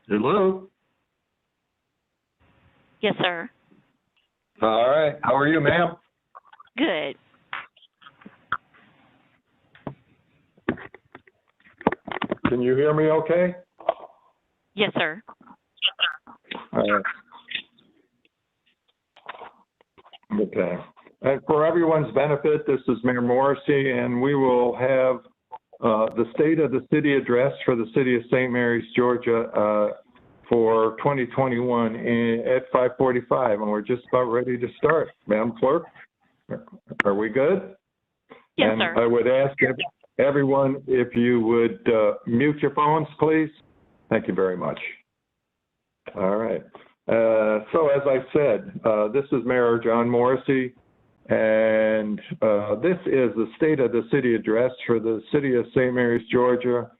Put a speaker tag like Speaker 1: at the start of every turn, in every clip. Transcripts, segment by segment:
Speaker 1: Hello?
Speaker 2: Yes, sir.
Speaker 1: All right. How are you, ma'am?
Speaker 2: Good.
Speaker 1: Can you hear me okay?
Speaker 2: Yes, sir.
Speaker 1: All right. Okay. And for everyone's benefit, this is Mayor Morrissey, and we will have the State of the City address for the City of St. Mary's, Georgia, for 2021 at 5:45, and we're just about ready to start. Madam Clerk, are we good?
Speaker 2: Yes,
Speaker 1: and
Speaker 2: sir.
Speaker 1: I would ask everyone if you would mute your phones, please. Thank you very much. All right. So as I said, this is Mayor John Morrissey, and this is the State of the City address for the City of St. Mary's, Georgia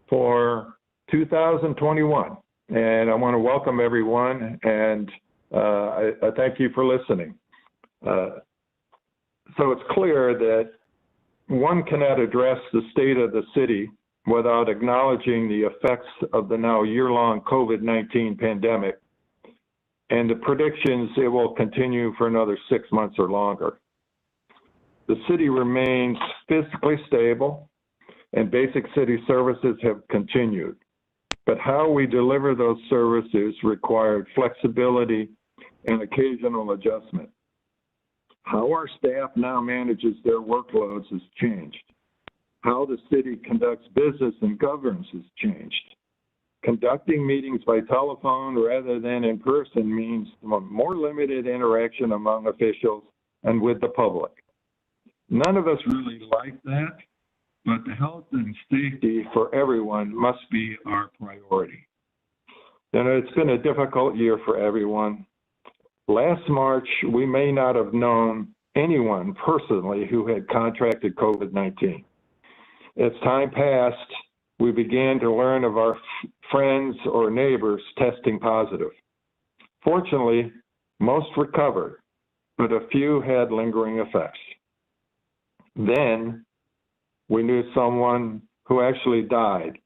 Speaker 1: for 2021. And I want to welcome everyone, and I thank you for listening. So it's clear that one cannot address the state of the city without acknowledging the effects of the now year-long COVID-19 pandemic and the predictions it will continue for another 6 months or longer. The city remains physically stable and basic city services have continued. But how we deliver those services required flexibility and occasional adjustment. How our staff now manages their workloads has changed. How the city conducts business and governs has changed. Conducting meetings by telephone rather than in person means more limited interaction among officials and with the public. None of us really like that, but the health and safety for everyone must be our priority. And it's been a difficult year for everyone. Last March, we may not have known anyone personally who had contracted COVID-19. As time passed, we began to learn of our friends or neighbors testing positive. Fortunately, most recovered, but a few had lingering effects. Then we knew someone who actually died,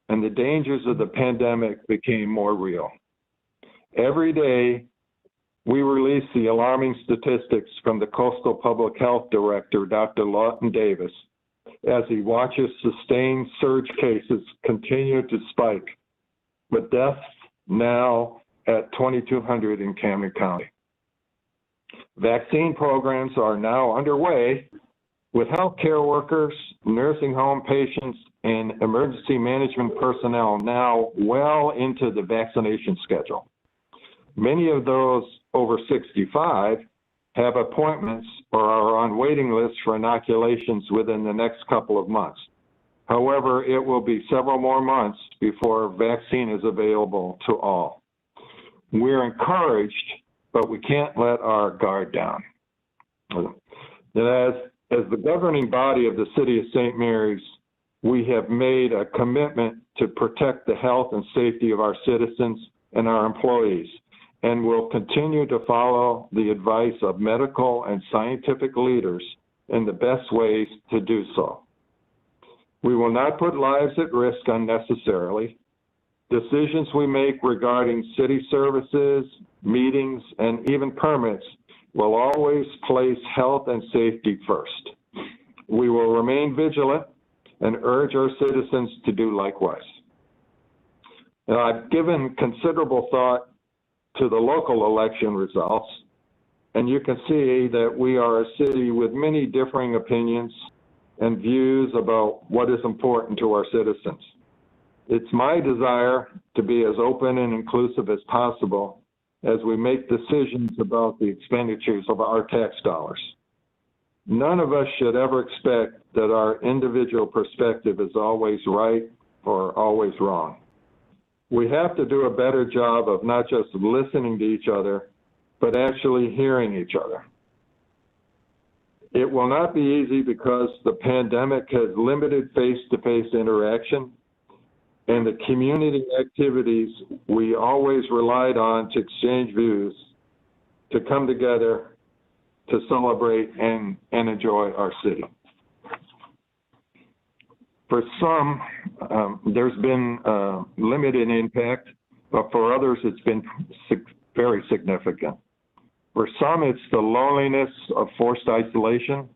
Speaker 1: and the dangers of the pandemic became more real. Every day, we release the alarming statistics from the Coastal Public Health Director, Dr. Lawton Davis, as he watches sustained surge cases continue to spike, with deaths now at 2,200 in Camden County. Vaccine programs are now underway, with healthcare workers, nursing home patients, and emergency management personnel now well into the vaccination schedule. Many of those over 65 have appointments or are on waiting lists for inoculations within the next couple of months. However, it will be several more months before vaccine is available to all. We're encouraged, but we can't let our guard down. As the governing body of the City of St. Mary's, we have made a commitment to protect the health and safety of our citizens and our employees, and will continue to follow the advice of medical and scientific leaders in the best ways to do so. We will not put lives at risk unnecessarily. Decisions we make regarding city services, meetings, and even permits will always place health and safety first. We will remain vigilant and urge our citizens to do likewise. Now, I've given considerable thought to the local election results, and you can see that we are a city with many differing opinions and views about what is important to our citizens. It's my desire to be as open and inclusive as possible as we make decisions about the expenditures of our tax dollars. None of us should ever expect that our individual perspective is always right or always wrong. We have to do a better job of not just listening to each other, but actually hearing each other. It will not be easy because the pandemic has limited face-to-face interaction, and the community activities we always relied on to exchange views, to come together, to celebrate and enjoy our city. For some, there's been limited impact but for others, it's been very significant. For some, it's the loneliness of forced isolation.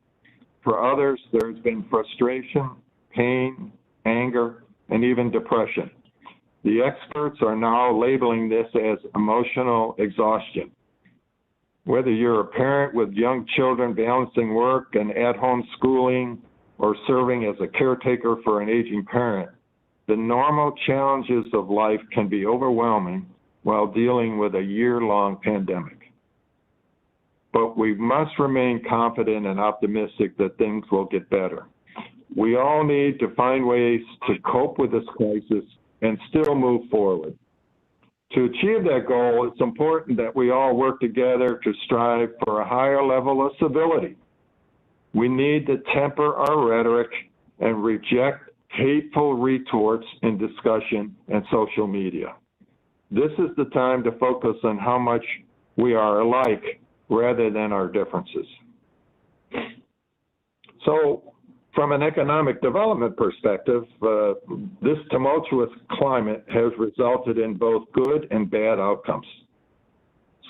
Speaker 1: For others, there's been frustration, pain, anger, and even depression. The experts are now labeling this as emotional exhaustion. Whether you're a parent with young children balancing work and at-home schooling or serving as a caretaker for an aging parent, the normal challenges of life can be overwhelming while dealing with a year-long pandemic. But we must remain confident and optimistic that things will get better. We all need to find ways to cope with this crisis and still move forward. To achieve that goal, it's important that we all work together to strive for a higher level of civility. We need to temper our rhetoric and reject hateful retorts in discussion and social media. This is the time to focus on how much we are alike rather than our differences. So, from an economic development perspective, this tumultuous climate has resulted in both good and bad outcomes.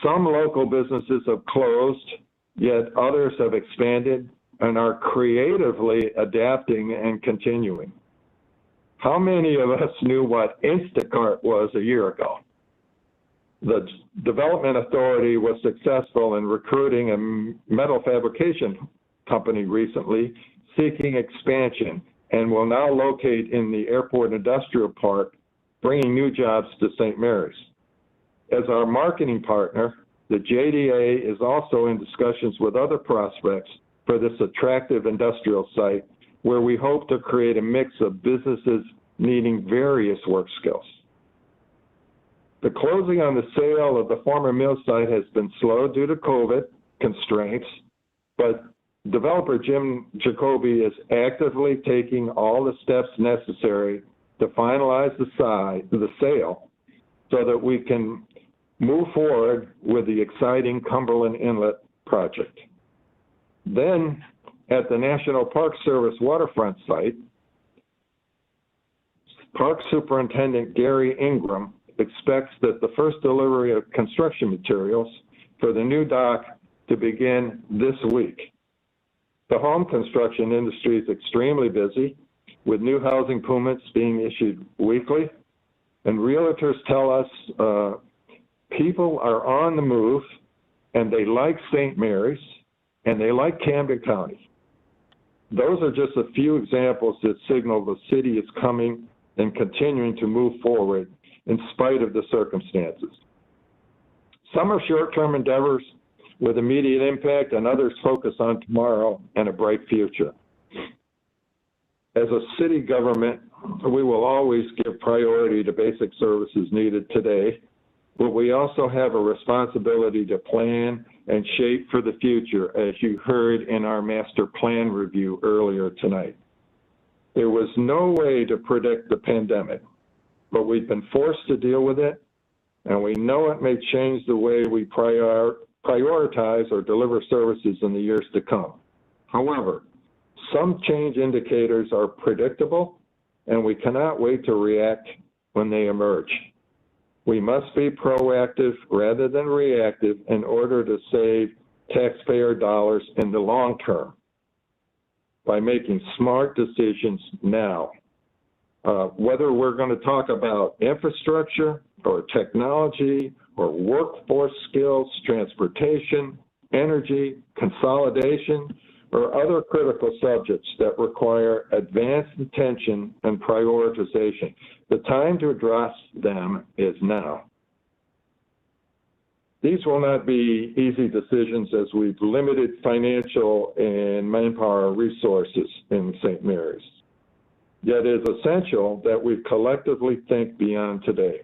Speaker 1: Some local businesses have closed, yet others have expanded and are creatively adapting and continuing. How many of us knew what Instacart was a year ago? The Development Authority was successful in recruiting a metal fabrication company recently, seeking expansion, and will now locate in the Airport Industrial Park, bringing new jobs to St. Mary's. As our marketing partner, the JDA is also in discussions with other prospects for this attractive industrial site, where we hope to create a mix of businesses needing various work skills. The closing on the sale of the former mill site has been slow due to COVID constraints, but developer Jim Jacoby is actively taking all the steps necessary to finalize the sale so that we can move forward with the exciting Cumberland Inlet project. Then, at the National Park Service waterfront site, Park Superintendent Gary Ingram expects that the first delivery of construction materials for the new dock to begin this week. The home construction industry is extremely busy, with new housing permits being issued weekly, and realtors tell us people are on the move, and they like St. Mary's, and they like Camden County. Those are just a few examples that signal the city is coming and continuing to move forward in spite of the circumstances. Some are short-term endeavors with immediate impact, and others focus on tomorrow and a bright future. As a city government, we will always give priority to basic services needed today, but we also have a responsibility to plan and shape for the future, as you heard in our master plan review earlier tonight. There was no way to predict the pandemic, but we've been forced to deal with it, and we know it may change the way we prioritize or deliver services in the years to come. However, some change indicators are predictable, and we cannot wait to react when they emerge. We must be proactive rather than reactive in order to save taxpayer dollars in the long term by making smart decisions now. Whether we're going to talk about infrastructure or technology or workforce skills, transportation, energy, consolidation, or other critical subjects that require advanced attention and prioritization, the time to address them is now. These will not be easy decisions, as we've limited financial and manpower resources in St. Mary's. Yet it is essential that we collectively think beyond today.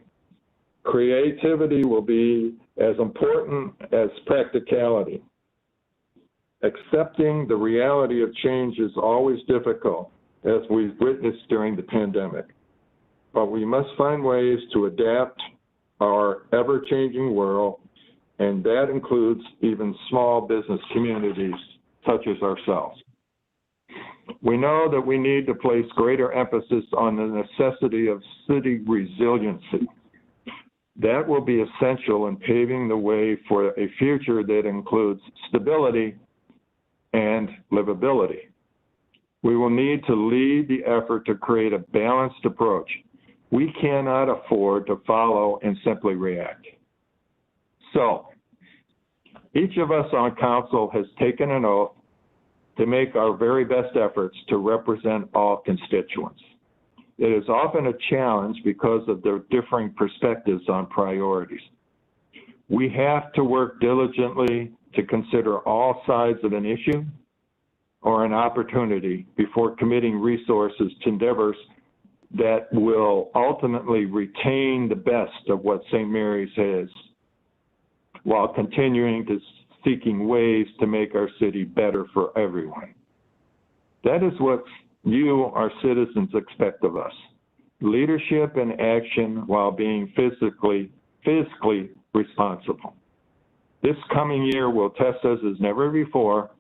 Speaker 1: Creativity will be as important as practicality. Accepting the reality of change is always difficult, as we've witnessed during the pandemic. But we must find ways to adapt our ever-changing world, and that includes even small business communities such as ourselves. We know that we need to place greater emphasis on the necessity of city resiliency. That will be essential in paving the way for a future that includes stability and livability. We will need to lead the effort to create a balanced approach. We cannot afford to follow and simply react. So, each of us on council has taken an oath to make our very best efforts to represent all constituents. It is often a challenge because of their differing perspectives on priorities. We have to work diligently to consider all sides of an issue or an opportunity before committing resources to endeavors that will ultimately retain the best of what St. Mary's has, while continuing to seeking ways to make our city better for everyone. That is what you, our citizens, expect of us. Leadership and action while being physically responsible. This coming year will test us as never before,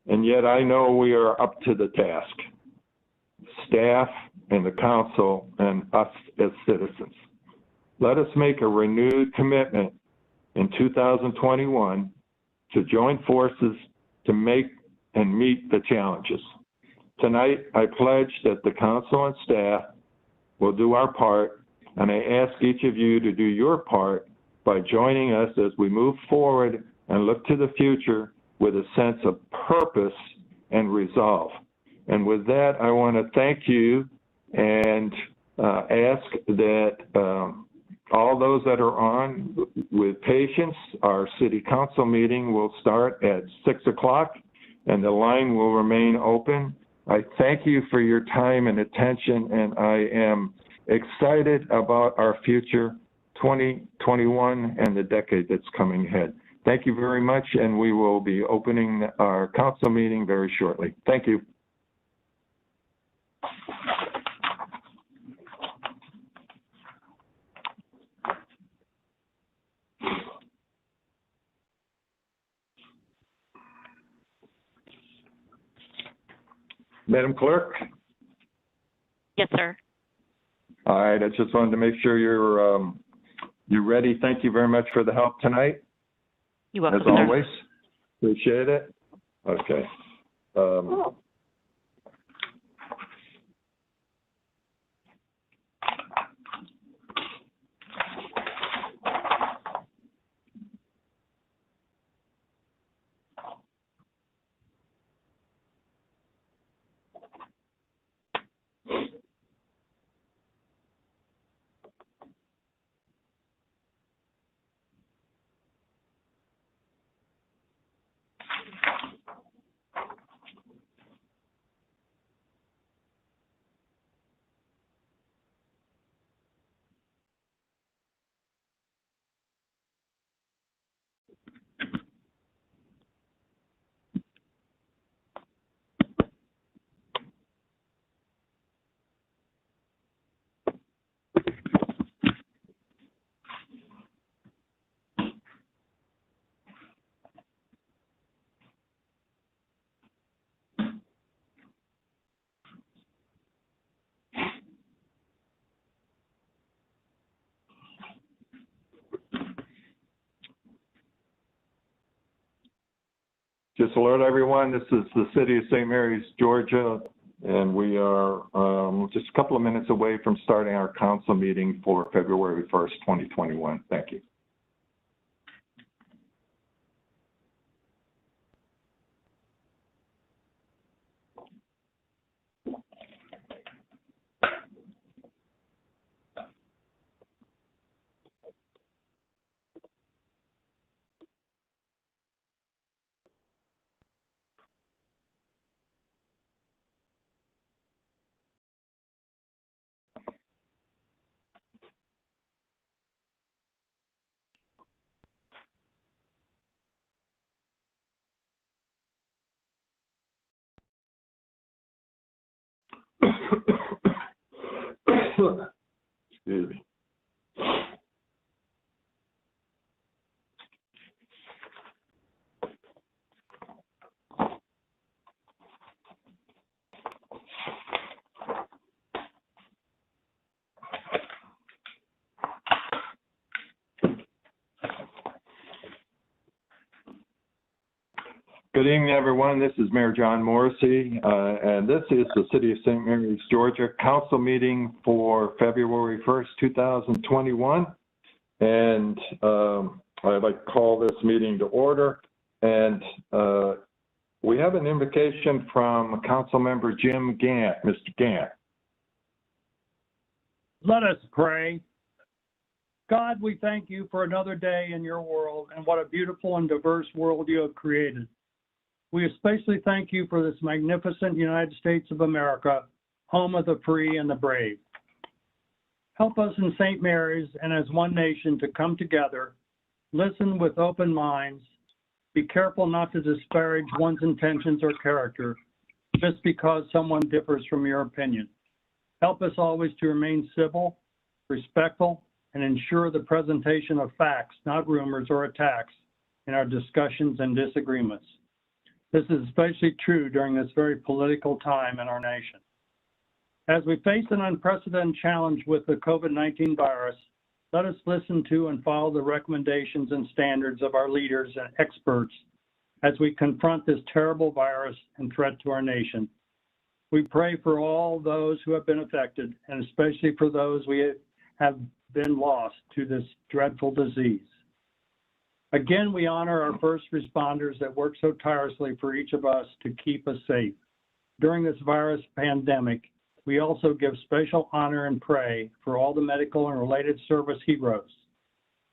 Speaker 1: and yet I know we are up to the task. Staff and the council and us as citizens. Let us make a renewed commitment in 2021 to join forces to make and meet the challenges. Tonight, I pledge that the council and staff will do our part, and I ask each of you to do your part by joining us as we move forward and look to the future with a sense of purpose and resolve. And with that, I want to thank you and ask that all those that are on with patience, our city council meeting will start at 6 o'clock and the line will remain open. I thank you for your time and attention, and I am excited about our future 2021 and the decade that's coming ahead. Thank you very much, and we will be opening our council meeting very shortly. Thank you. Madam Clerk?
Speaker 2: Yes, sir.
Speaker 1: All right, I just wanted to make sure you're ready. Thank you very much for the help tonight.
Speaker 2: You're welcome,
Speaker 1: as
Speaker 2: sir.
Speaker 1: always. Appreciate it. Okay. Just alert everyone, this is the city of St. Mary's, Georgia, and we are just a couple of minutes away from starting our council meeting for February 1st, 2021. Thank you. Excuse me. Good evening, everyone. This is Mayor John Morrissey, and this is the City of St. Mary's, Georgia Council meeting for February 1st, 2021. And I'd like to call this meeting to order. And we have an invocation from Councilmember Jim Gant. Mr. Gant.
Speaker 3: Let us pray. God, we thank you for another day in your world and what a beautiful and diverse world you have created. We especially thank you for this magnificent United States of America, home of the free and the brave. Help us in St. Mary's and as one nation to come together, listen with open minds, be careful not to disparage one's intentions or character just because someone differs from your opinion. Help us always to remain civil, respectful, and ensure the presentation of facts, not rumors or attacks, in our discussions and disagreements. This is especially true during this very political time in our nation. As we face an unprecedented challenge with the COVID-19 virus, let us listen to and follow the recommendations and standards of our leaders and experts as we confront this terrible virus and threat to our nation. We pray for all those who have been affected, and especially for those we have been lost to this dreadful disease. Again, we honor our first responders that work so tirelessly for each of us to keep us safe. During this virus pandemic, we also give special honor and pray for all the medical and related service heroes.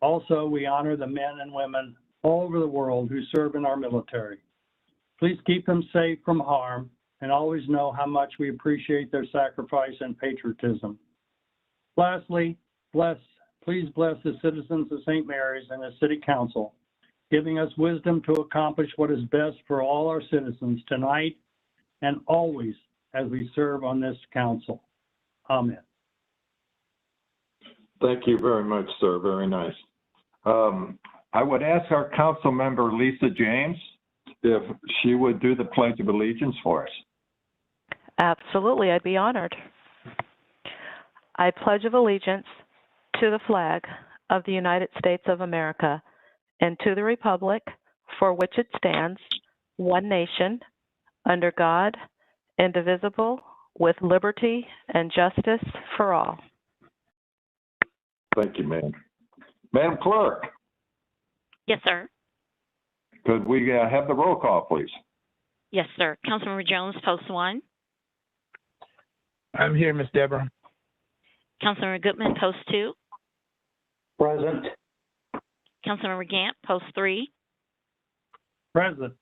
Speaker 3: Also, we honor the men and women all over the world who serve in our military. Please keep them safe from harm and always know how much we appreciate their sacrifice and patriotism. Lastly, please bless the citizens of St. Mary's and the City Council, giving us wisdom to accomplish what is best for all our citizens tonight and always as we serve on this council. Amen.
Speaker 1: Thank you very much, sir. Very nice. I would ask our council member, Lisa James, if she would do the Pledge of Allegiance for us.
Speaker 2: Absolutely, I'd be honored. I pledge of allegiance to the flag of the United States of America and to the republic for which it stands, one nation, under God, indivisible, with liberty and justice for all.
Speaker 1: Thank you, ma'am. Madam Clerk.
Speaker 2: Yes, sir.
Speaker 1: Could we have the roll call, please?
Speaker 2: Yes, sir. Councilmember Jones, post 1.
Speaker 4: I'm here, Miss Deborah.
Speaker 2: Councilmember Goodman, post 2.
Speaker 3: Present.
Speaker 2: Councilmember Gant, post 3.
Speaker 3: Present.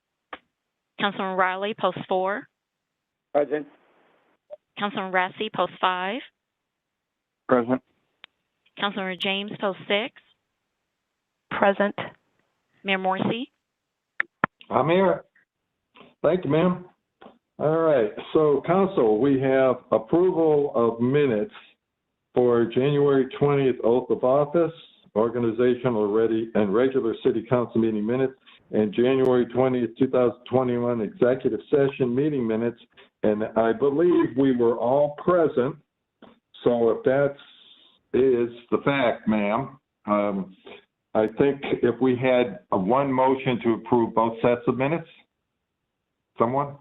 Speaker 2: Councilmember Riley, post 4.
Speaker 4: Present.
Speaker 2: Councilmember Rassi, post 5.
Speaker 4: Present.
Speaker 2: Councilmember James, post 6. Present. Mayor Morrissey.
Speaker 1: I'm here. Thank you, ma'am. All right. So, council, we have approval of minutes for January 20th oath of office, organizational and regular city council meeting minutes, and January 20th, 2021 executive session meeting minutes. And I believe we were all present. So if that is the fact, ma'am, I think if we had one motion to approve both sets of minutes, someone?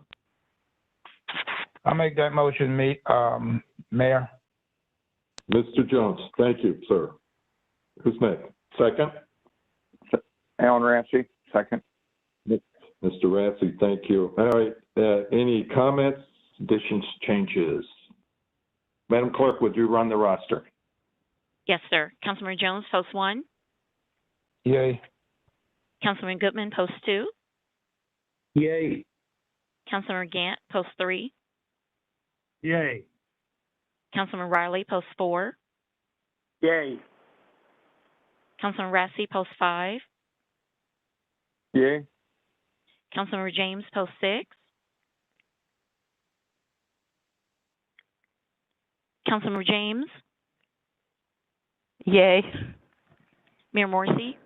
Speaker 4: I'll make that motion, Mayor.
Speaker 1: Mr. Jones, thank you, sir. Who's next? Second?
Speaker 4: Alan Ramsey, second.
Speaker 1: Mr. Rassi, thank you. All right, any comments, additions, changes? Madam Clerk, would you run the roster?
Speaker 2: Yes, sir. Councilmember Jones, post 1.
Speaker 4: Yay.
Speaker 2: Councilman Goodman, post 2.
Speaker 3: Yay.
Speaker 2: Councilmember Gant, post 3.
Speaker 3: Yay.
Speaker 2: Councilman Riley, post 4.
Speaker 3: Yay.
Speaker 2: Councilman Rassi, post 5.
Speaker 4: Yay.
Speaker 2: Councilmember James, post 6. Councilmember James. Yay. Mayor Morrissey.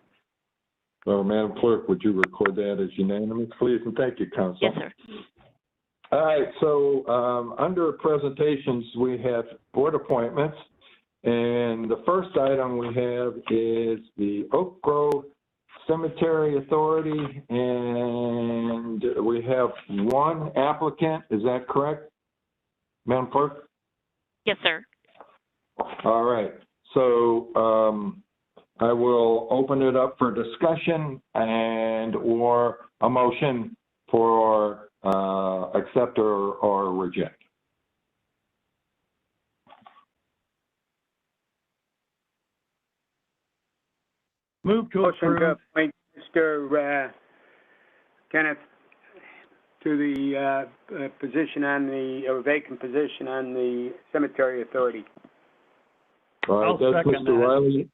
Speaker 1: Well, Madam Clerk, would you record that as unanimous, please? And thank you, Council.
Speaker 2: Yes, sir.
Speaker 1: All right, so under presentations, we have board appointments. And the first item we have is the Oak Grove Cemetery Authority, and we have one applicant. Is that correct, Madam Clerk?
Speaker 5: Yes, sir.
Speaker 1: All right. So I will open it up for discussion and or a motion for accept or reject.
Speaker 3: Move to
Speaker 6: Motion to
Speaker 3: approve.
Speaker 6: appoint Mr. Kenneth to the position on the, or vacant position on the Cemetery Authority.
Speaker 1: All right,
Speaker 3: I'll
Speaker 1: that's
Speaker 3: second
Speaker 1: Mr.
Speaker 3: that.
Speaker 1: Riley.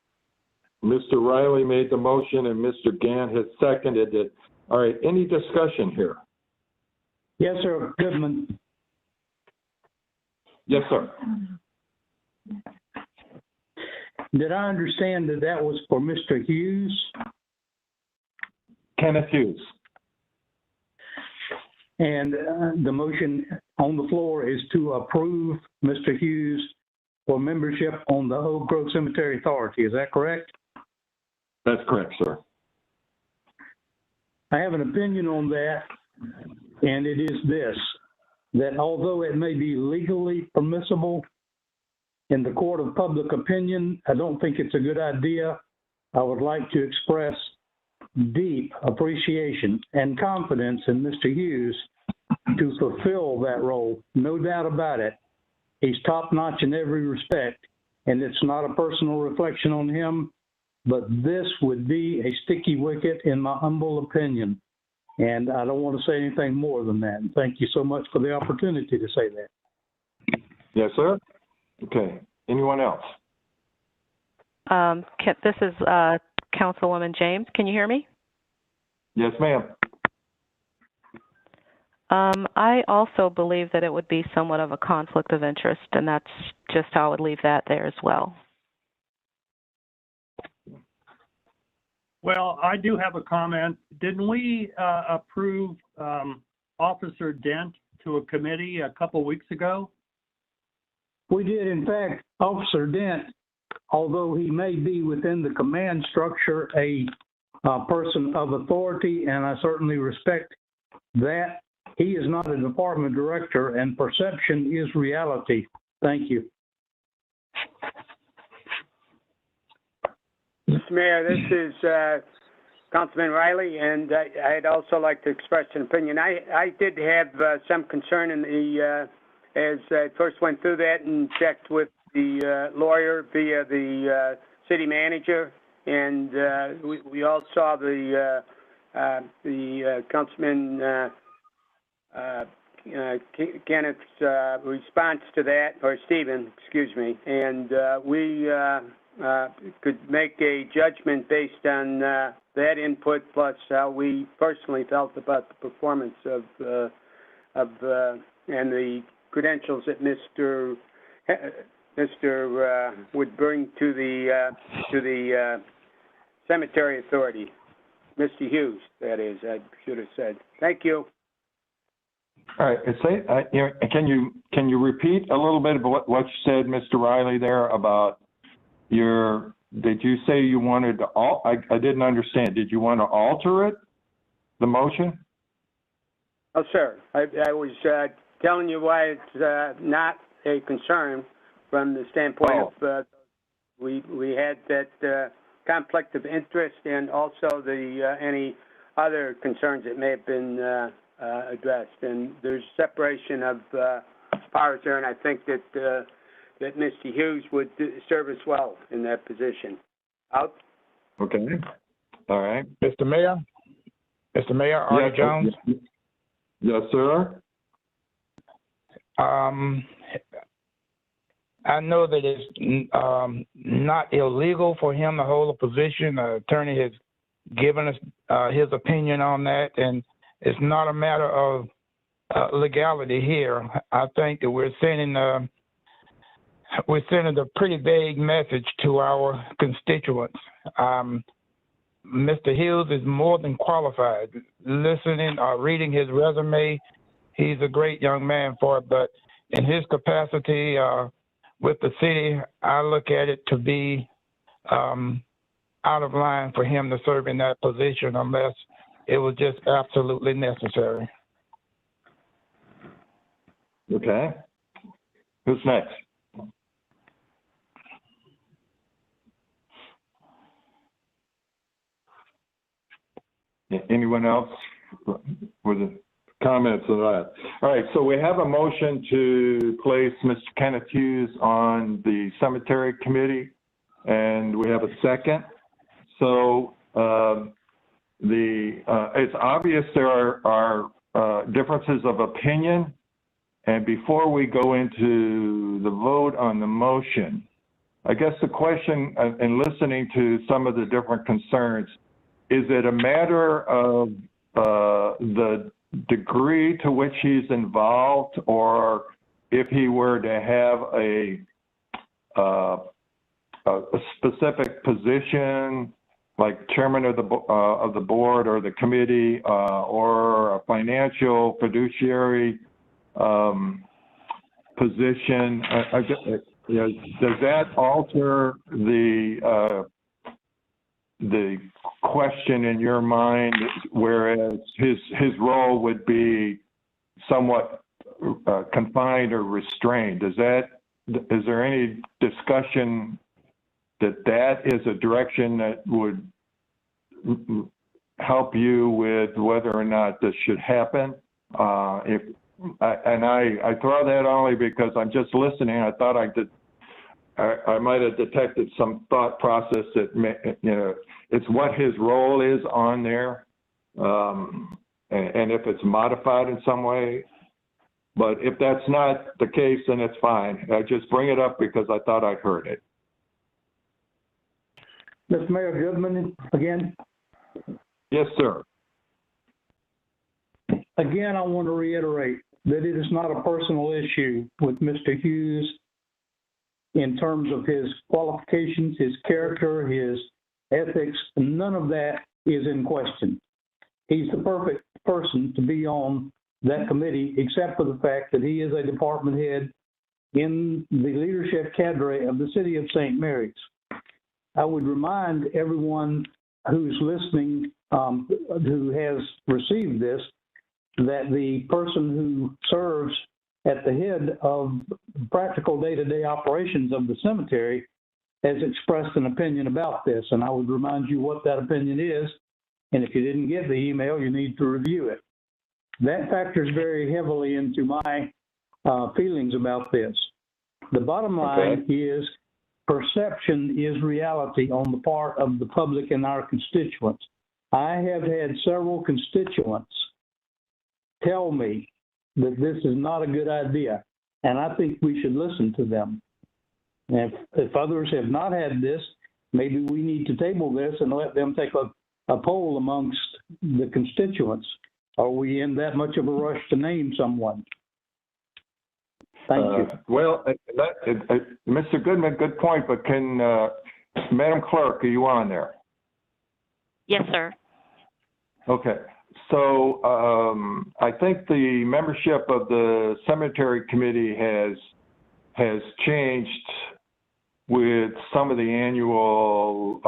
Speaker 1: Mr. Riley made the motion and Mr. Gant has seconded it. All right, any discussion here?
Speaker 3: Yes, sir. Goodman.
Speaker 1: Yes, sir.
Speaker 3: Did I understand that that was for Mr. Hughes?
Speaker 1: Kenneth Hughes.
Speaker 3: And the motion on the floor is to approve Mr. Hughes for membership on the Oak Grove Cemetery Authority. Is that correct?
Speaker 1: That's correct, sir.
Speaker 3: I have an opinion on that, and it is this, that although it may be legally permissible in the court of public opinion, I don't think it's a good idea. I would like to express deep appreciation and confidence in Mr. Hughes to fulfill that role. No doubt about it. He's top-notch in every respect, and it's not a personal reflection on him, but this would be a sticky wicket in my humble opinion. And I don't want to say anything more than that. And thank you so much for the opportunity to say that.
Speaker 1: Yes, sir. Okay. Anyone else?
Speaker 2: This is Councilwoman James. Can you hear me?
Speaker 1: Yes, ma'am.
Speaker 2: I also believe that it would be somewhat of a conflict of interest, and that's just how I would leave that there as well.
Speaker 3: Well, I do have a comment. Didn't we approve Officer Dent to a committee a couple weeks ago? We did. In fact, Officer Dent, although he may be within the command structure, a person of authority, and I certainly respect that, he is not a department director, and perception is reality. Thank you.
Speaker 6: Mr. Mayor, this is Councilman Riley, and I'd also like to express an opinion. I did have some concern in the, as I first went through that and checked with the lawyer via the city manager, and we all saw the Councilman Kenneth's response to that, or Stephen, excuse me, and we could make a judgment based on that input plus how we personally felt about the performance of and the credentials that Mr. would bring to the Cemetery Authority. Mr. Hughes, that is, I should have said. Thank you.
Speaker 1: All right. Can you repeat a little bit of what you said, Mr. Riley, there about did you say you wanted to, I didn't understand. Did you want to alter it, the motion?
Speaker 6: Oh, sir. I was telling you why it's not a concern from the standpoint of we had that conflict of interest and also the any other concerns that may have been addressed. And there's separation of powers there, and I think that that Mr. Hughes would serve us well in that position. Out.
Speaker 1: Okay. All right.
Speaker 4: Mr. Mayor, Artie Jones.
Speaker 1: Yes, sir.
Speaker 4: I know that it's not illegal for him to hold a position. The attorney has given us his opinion on that, and it's not a matter of legality here. I think that we're sending a pretty vague message to our constituents. Mr. Hughes is more than qualified. Listening or reading his resume, he's a great young man for it, but in his capacity with the city, I look at it to be, I out of line for him to serve in that position unless it was just absolutely necessary.
Speaker 1: Okay. Who's next? Anyone else with the comments on that? All right, so we have a motion to place Mr. Kenneth Hughes on the cemetery committee, and we have a second. So it's obvious there are differences of opinion, and before we go into the vote on the motion, I guess the question, in listening to some of the different concerns, is it a matter of the degree to which he's involved, or if he were to have a specific position, like chairman of the board or the committee, or a financial fiduciary position? Does that alter the question in your mind, whereas his role would be somewhat confined or restrained? Is there any discussion that is a direction that would help you with whether or not this should happen? I throw that only because I'm just listening. I thought I might have detected some thought process that it's what his role is on there, and if it's modified in some way. But if that's not the case, then it's fine. I just bring it up because I thought I'd heard it.
Speaker 3: Mr. Mayor Goodman, again.
Speaker 1: Yes, sir.
Speaker 3: Again, I want to reiterate that it is not a personal issue with Mr. Hughes in terms of his qualifications, his character, his ethics. None of that is in question. He's the perfect person to be on that committee, except for the fact that he is a department head in the leadership cadre of the city of St. Mary's. I would remind everyone who's listening, who has received this, that the person who serves at the head of practical day-to-day operations of the cemetery has expressed an opinion about this, and I would remind you what that opinion is, and if you didn't get the email, you need to review it. That factors very heavily into my feelings about this. The bottom line is perception is reality on the part of the public and our constituents. I have had several constituents tell me that this is not a good idea, and I think we should listen to them. And if others have not had this, maybe we need to table this and let them take a poll amongst the constituents. Are we in that much of a rush to name someone? Thank you.
Speaker 1: Well, Mr. Goodman, good point, but can, Madam Clerk, are you on there?
Speaker 2: Yes, sir.
Speaker 1: Okay. So I think the membership of the cemetery committee has changed with some of the annual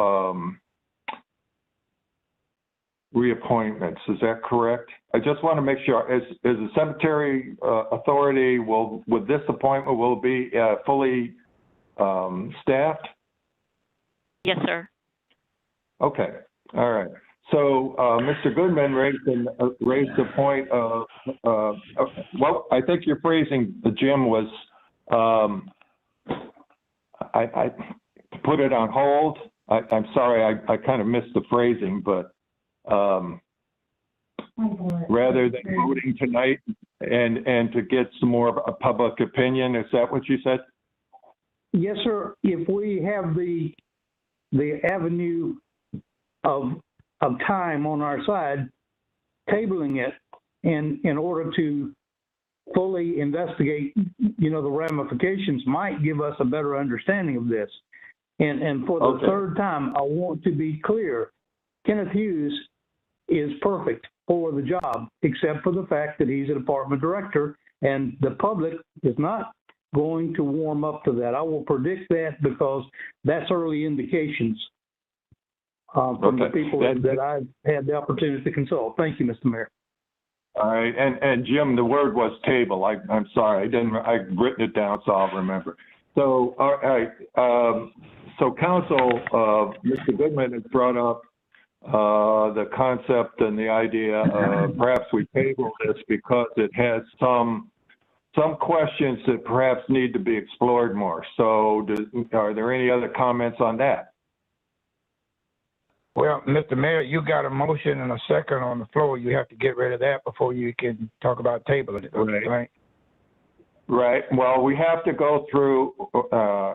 Speaker 1: reappointments. Is that correct? I just want to make sure, as the cemetery authority, with this appointment, will be fully staffed?
Speaker 2: Yes, sir.
Speaker 1: Okay. All right. So Mr. Goodman raised the point of, well, I think your phrasing, Jim, was, I put it on hold. I'm sorry, I kind of missed the phrasing, but rather than voting tonight and to get some more public opinion, is that what you said?
Speaker 3: Yes, sir. If we have the avenue of time on our side, tabling it in order to fully investigate, the ramifications might give us a better understanding of this. And for the third time, I want to be clear, Kenneth Hughes is perfect for the job, except for the fact that he's a department director, and the public is not going to warm up to that. I will predict that because that's early indications. from the
Speaker 1: Okay.
Speaker 3: people that I've had the opportunity to consult. Thank you, Mr. Mayor.
Speaker 1: All right, and Jim, the word was table. I'm sorry, I've written it down, so I'll remember. So, all right, so council, Mr. Goodman has brought up the concept and the idea of perhaps we table this because it has some questions that perhaps need to be explored more. So are there any other comments on that?
Speaker 4: Well, Mr. Mayor, you got a motion and a second on the floor. You have to get rid of that before you can talk about tabling it, right?
Speaker 1: Right. Well, we have to go through,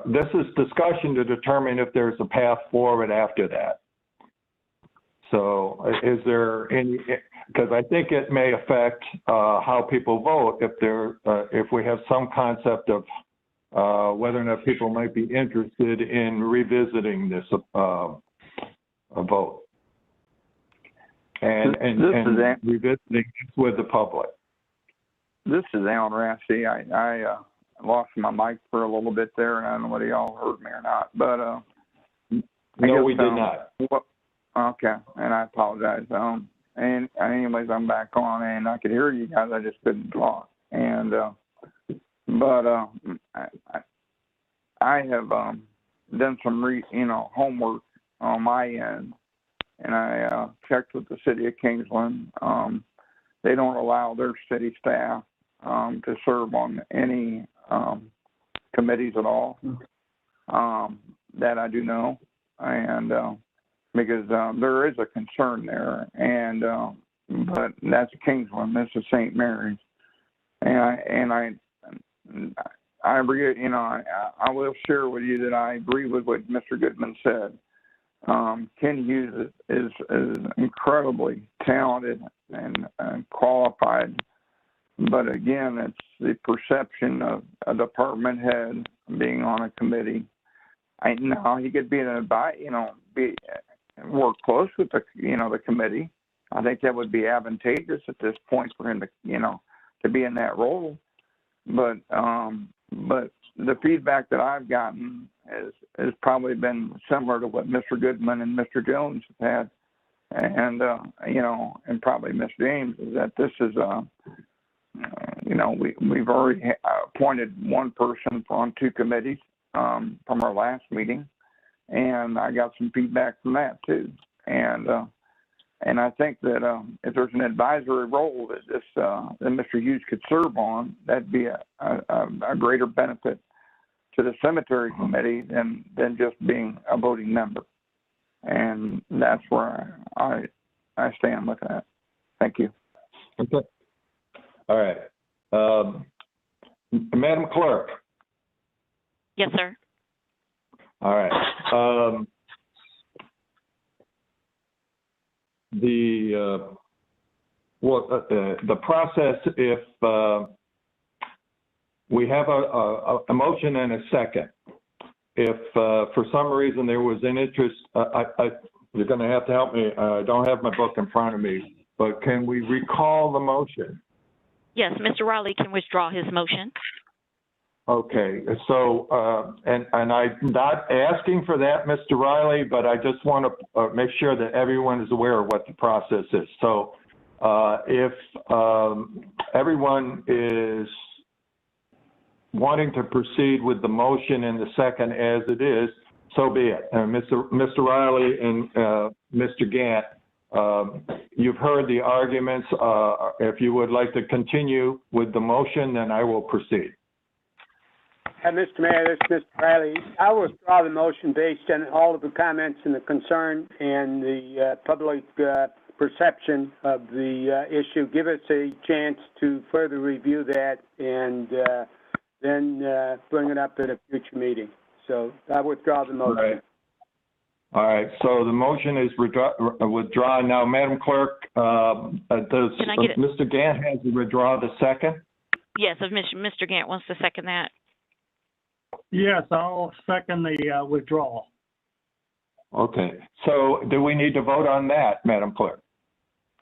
Speaker 1: this is discussion to determine if there's a path forward after that. So is there any, because I think it may affect how people vote if we have some concept of whether or not people might be interested in revisiting this vote and revisiting it with the public.
Speaker 5: This is Alan Rassi. I lost my mic for a little bit there, and I don't know whether y'all heard me or not. But
Speaker 1: no, we did not.
Speaker 5: Well, okay, and I apologize. And anyways, I'm back on, and I could hear you guys. I just couldn't talk. And but I have done some homework on my end, and I checked with the city of Kingsland. They don't allow their city staff to serve on any committees at all. That I do know, and because there is a concern there, and but that's Kingsland, this is St. Mary's, and I agree. I will share with you that I agree with what Mr. Goodman said. Ken Hughes is incredibly talented and qualified, but again, it's the perception of a department head being on a committee. I know he could be an advisor, work close with the committee. I think that would be advantageous at this point for him to be in that role. But the feedback that I've gotten has probably been similar to what Mr. Goodman and Mr. Jones have had, and and probably Ms. James, is that this is we've already appointed one person on 2 committees from our last meeting, and I got some feedback from that too, and I think that if there's an advisory role that Mr. Hughes could serve on, that'd be a greater benefit to the cemetery committee than just being a voting member. And that's where I stand with that. Thank you.
Speaker 1: Okay. All right. Madam Clerk.
Speaker 7: Yes, sir.
Speaker 1: All right. The process, if we have a motion and a second, if for some reason there was an interest, you're going to have to help me. I don't have my book in front of me, but can we recall the motion?
Speaker 7: Yes, Mr. Riley can withdraw his motion.
Speaker 1: Okay, so, and I'm not asking for that, Mr. Riley, but I just want to make sure that everyone is aware of what the process is. So if everyone is wanting to proceed with the motion and the second as it is, so be it. Mr. Riley and Mr. Gant, you've heard the arguments. If you would like to continue with the motion, then I will proceed.
Speaker 6: Mr. Mayor, this is Mr. Riley. I will withdraw the motion based on all of the comments and the concern and the public perception of the issue. Give us a chance to further review that and then bring it up at a future meeting. So I withdraw the motion.
Speaker 1: All right. So the motion is withdrawn. Now, Madam Clerk, does Mr. Gant have to withdraw the second?
Speaker 7: Yes, if Mr. Gant wants to second that.
Speaker 3: Yes, I'll second the withdrawal.
Speaker 1: Okay. So do we need to vote on that, Madam Clerk?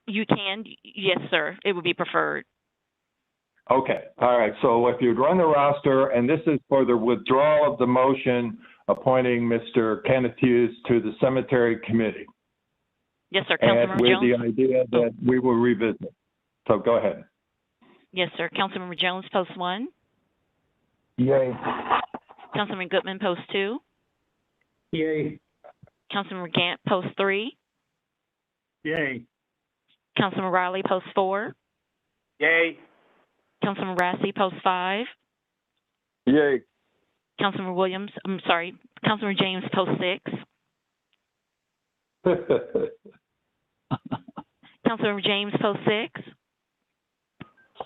Speaker 7: You can. Yes, sir. It would be preferred.
Speaker 1: Okay. All right. So if you'd run the roster, and this is for the withdrawal of the motion appointing Mr. Kenneth Hughes to the Cemetery Committee.
Speaker 7: Yes, sir.
Speaker 1: and
Speaker 7: Councilmember
Speaker 1: with
Speaker 7: Jones?
Speaker 1: the idea that we will revisit. So go ahead.
Speaker 7: Yes, sir. Councilmember Jones, post 1.
Speaker 4: Yay.
Speaker 7: Councilmember Goodman, post 2.
Speaker 3: Yay.
Speaker 7: Councilmember Gant, post 3.
Speaker 3: Yay.
Speaker 7: Councilmember Riley, post 4.
Speaker 6: Yay.
Speaker 7: Councilmember Rassi, post 5.
Speaker 5: Yay.
Speaker 7: Councilmember Williams, Councilmember James, post 6. Councilmember James, post 6.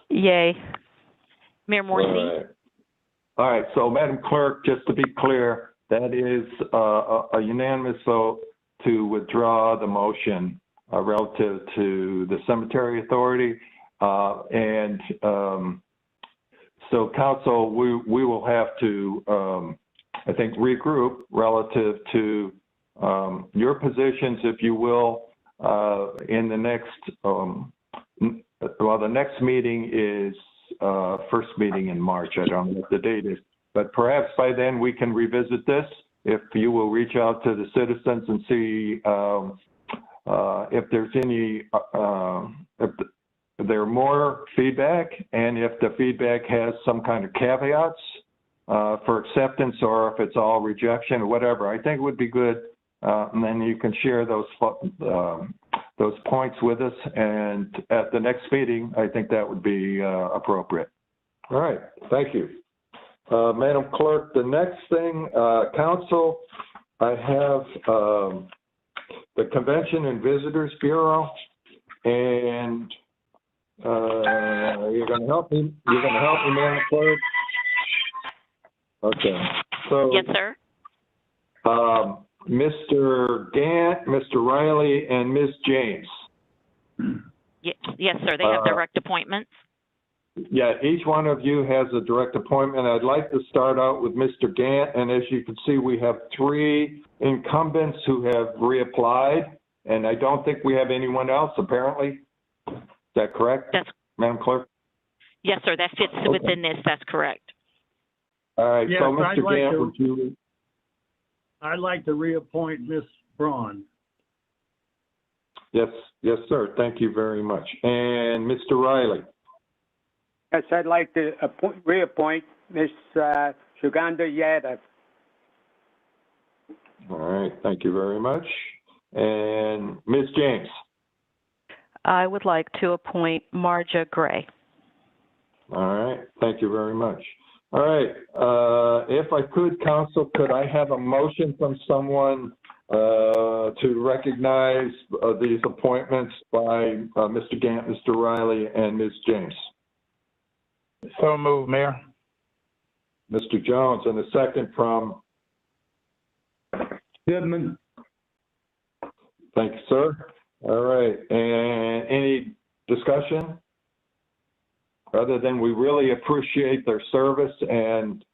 Speaker 2: Yay.
Speaker 7: Mayor Morrissey?
Speaker 1: All right, so Madam Clerk, just to be clear, that is a unanimous vote to withdraw the motion relative to the Cemetery Authority. So council, we will have to, I think, regroup relative to your positions, if you will, in the next, the next meeting is first meeting in March. I don't know what the date is, but perhaps by then we can revisit this. If you will reach out to the citizens and see if there's any, if there more feedback, and if the feedback has some kind of caveats for acceptance, or if it's all rejection or whatever, I think it would be good. And then you can share those points with us, and at the next meeting, I think that would be appropriate. All right, thank you. Madam Clerk, the next thing, council, I have the Convention and Visitors Bureau, and you're going to help me. You're going to help me, Madam Clerk. Okay. So.
Speaker 7: Yes, sir.
Speaker 1: Mr. Gant, Mr. Riley, and Ms. James.
Speaker 7: Yes, sir. They have direct appointments.
Speaker 1: Yeah, each one of you has a direct appointment. I'd like to start out with Mr. Gant, and as you can see, we have 3 incumbents who have reapplied, and I don't think we have anyone else, apparently. Is that correct, Madam Clerk?
Speaker 7: Yes, sir. That fits within this. That's correct.
Speaker 1: All right,
Speaker 3: Yes,
Speaker 1: so Mr. Gant, would you...
Speaker 3: I'd like to reappoint Ms. Braun.
Speaker 1: Yes, yes, sir. Thank you very much. And Mr. Riley?
Speaker 6: Yes, I'd like to reappoint Ms. Sugandha Yadav.
Speaker 1: All right, thank you very much. And Ms. James?
Speaker 2: I would like to appoint Marja Gray.
Speaker 1: All right, thank you very much. All right, if I could, council, could I have a motion from someone to recognize these appointments by Mr. Gant, Mr. Riley, and Ms. James?
Speaker 4: So moved, Mayor.
Speaker 1: Mr. Jones, and a second from?
Speaker 3: Goodman.
Speaker 1: Thank you, sir. All right, and any discussion? Other than we really appreciate their service, and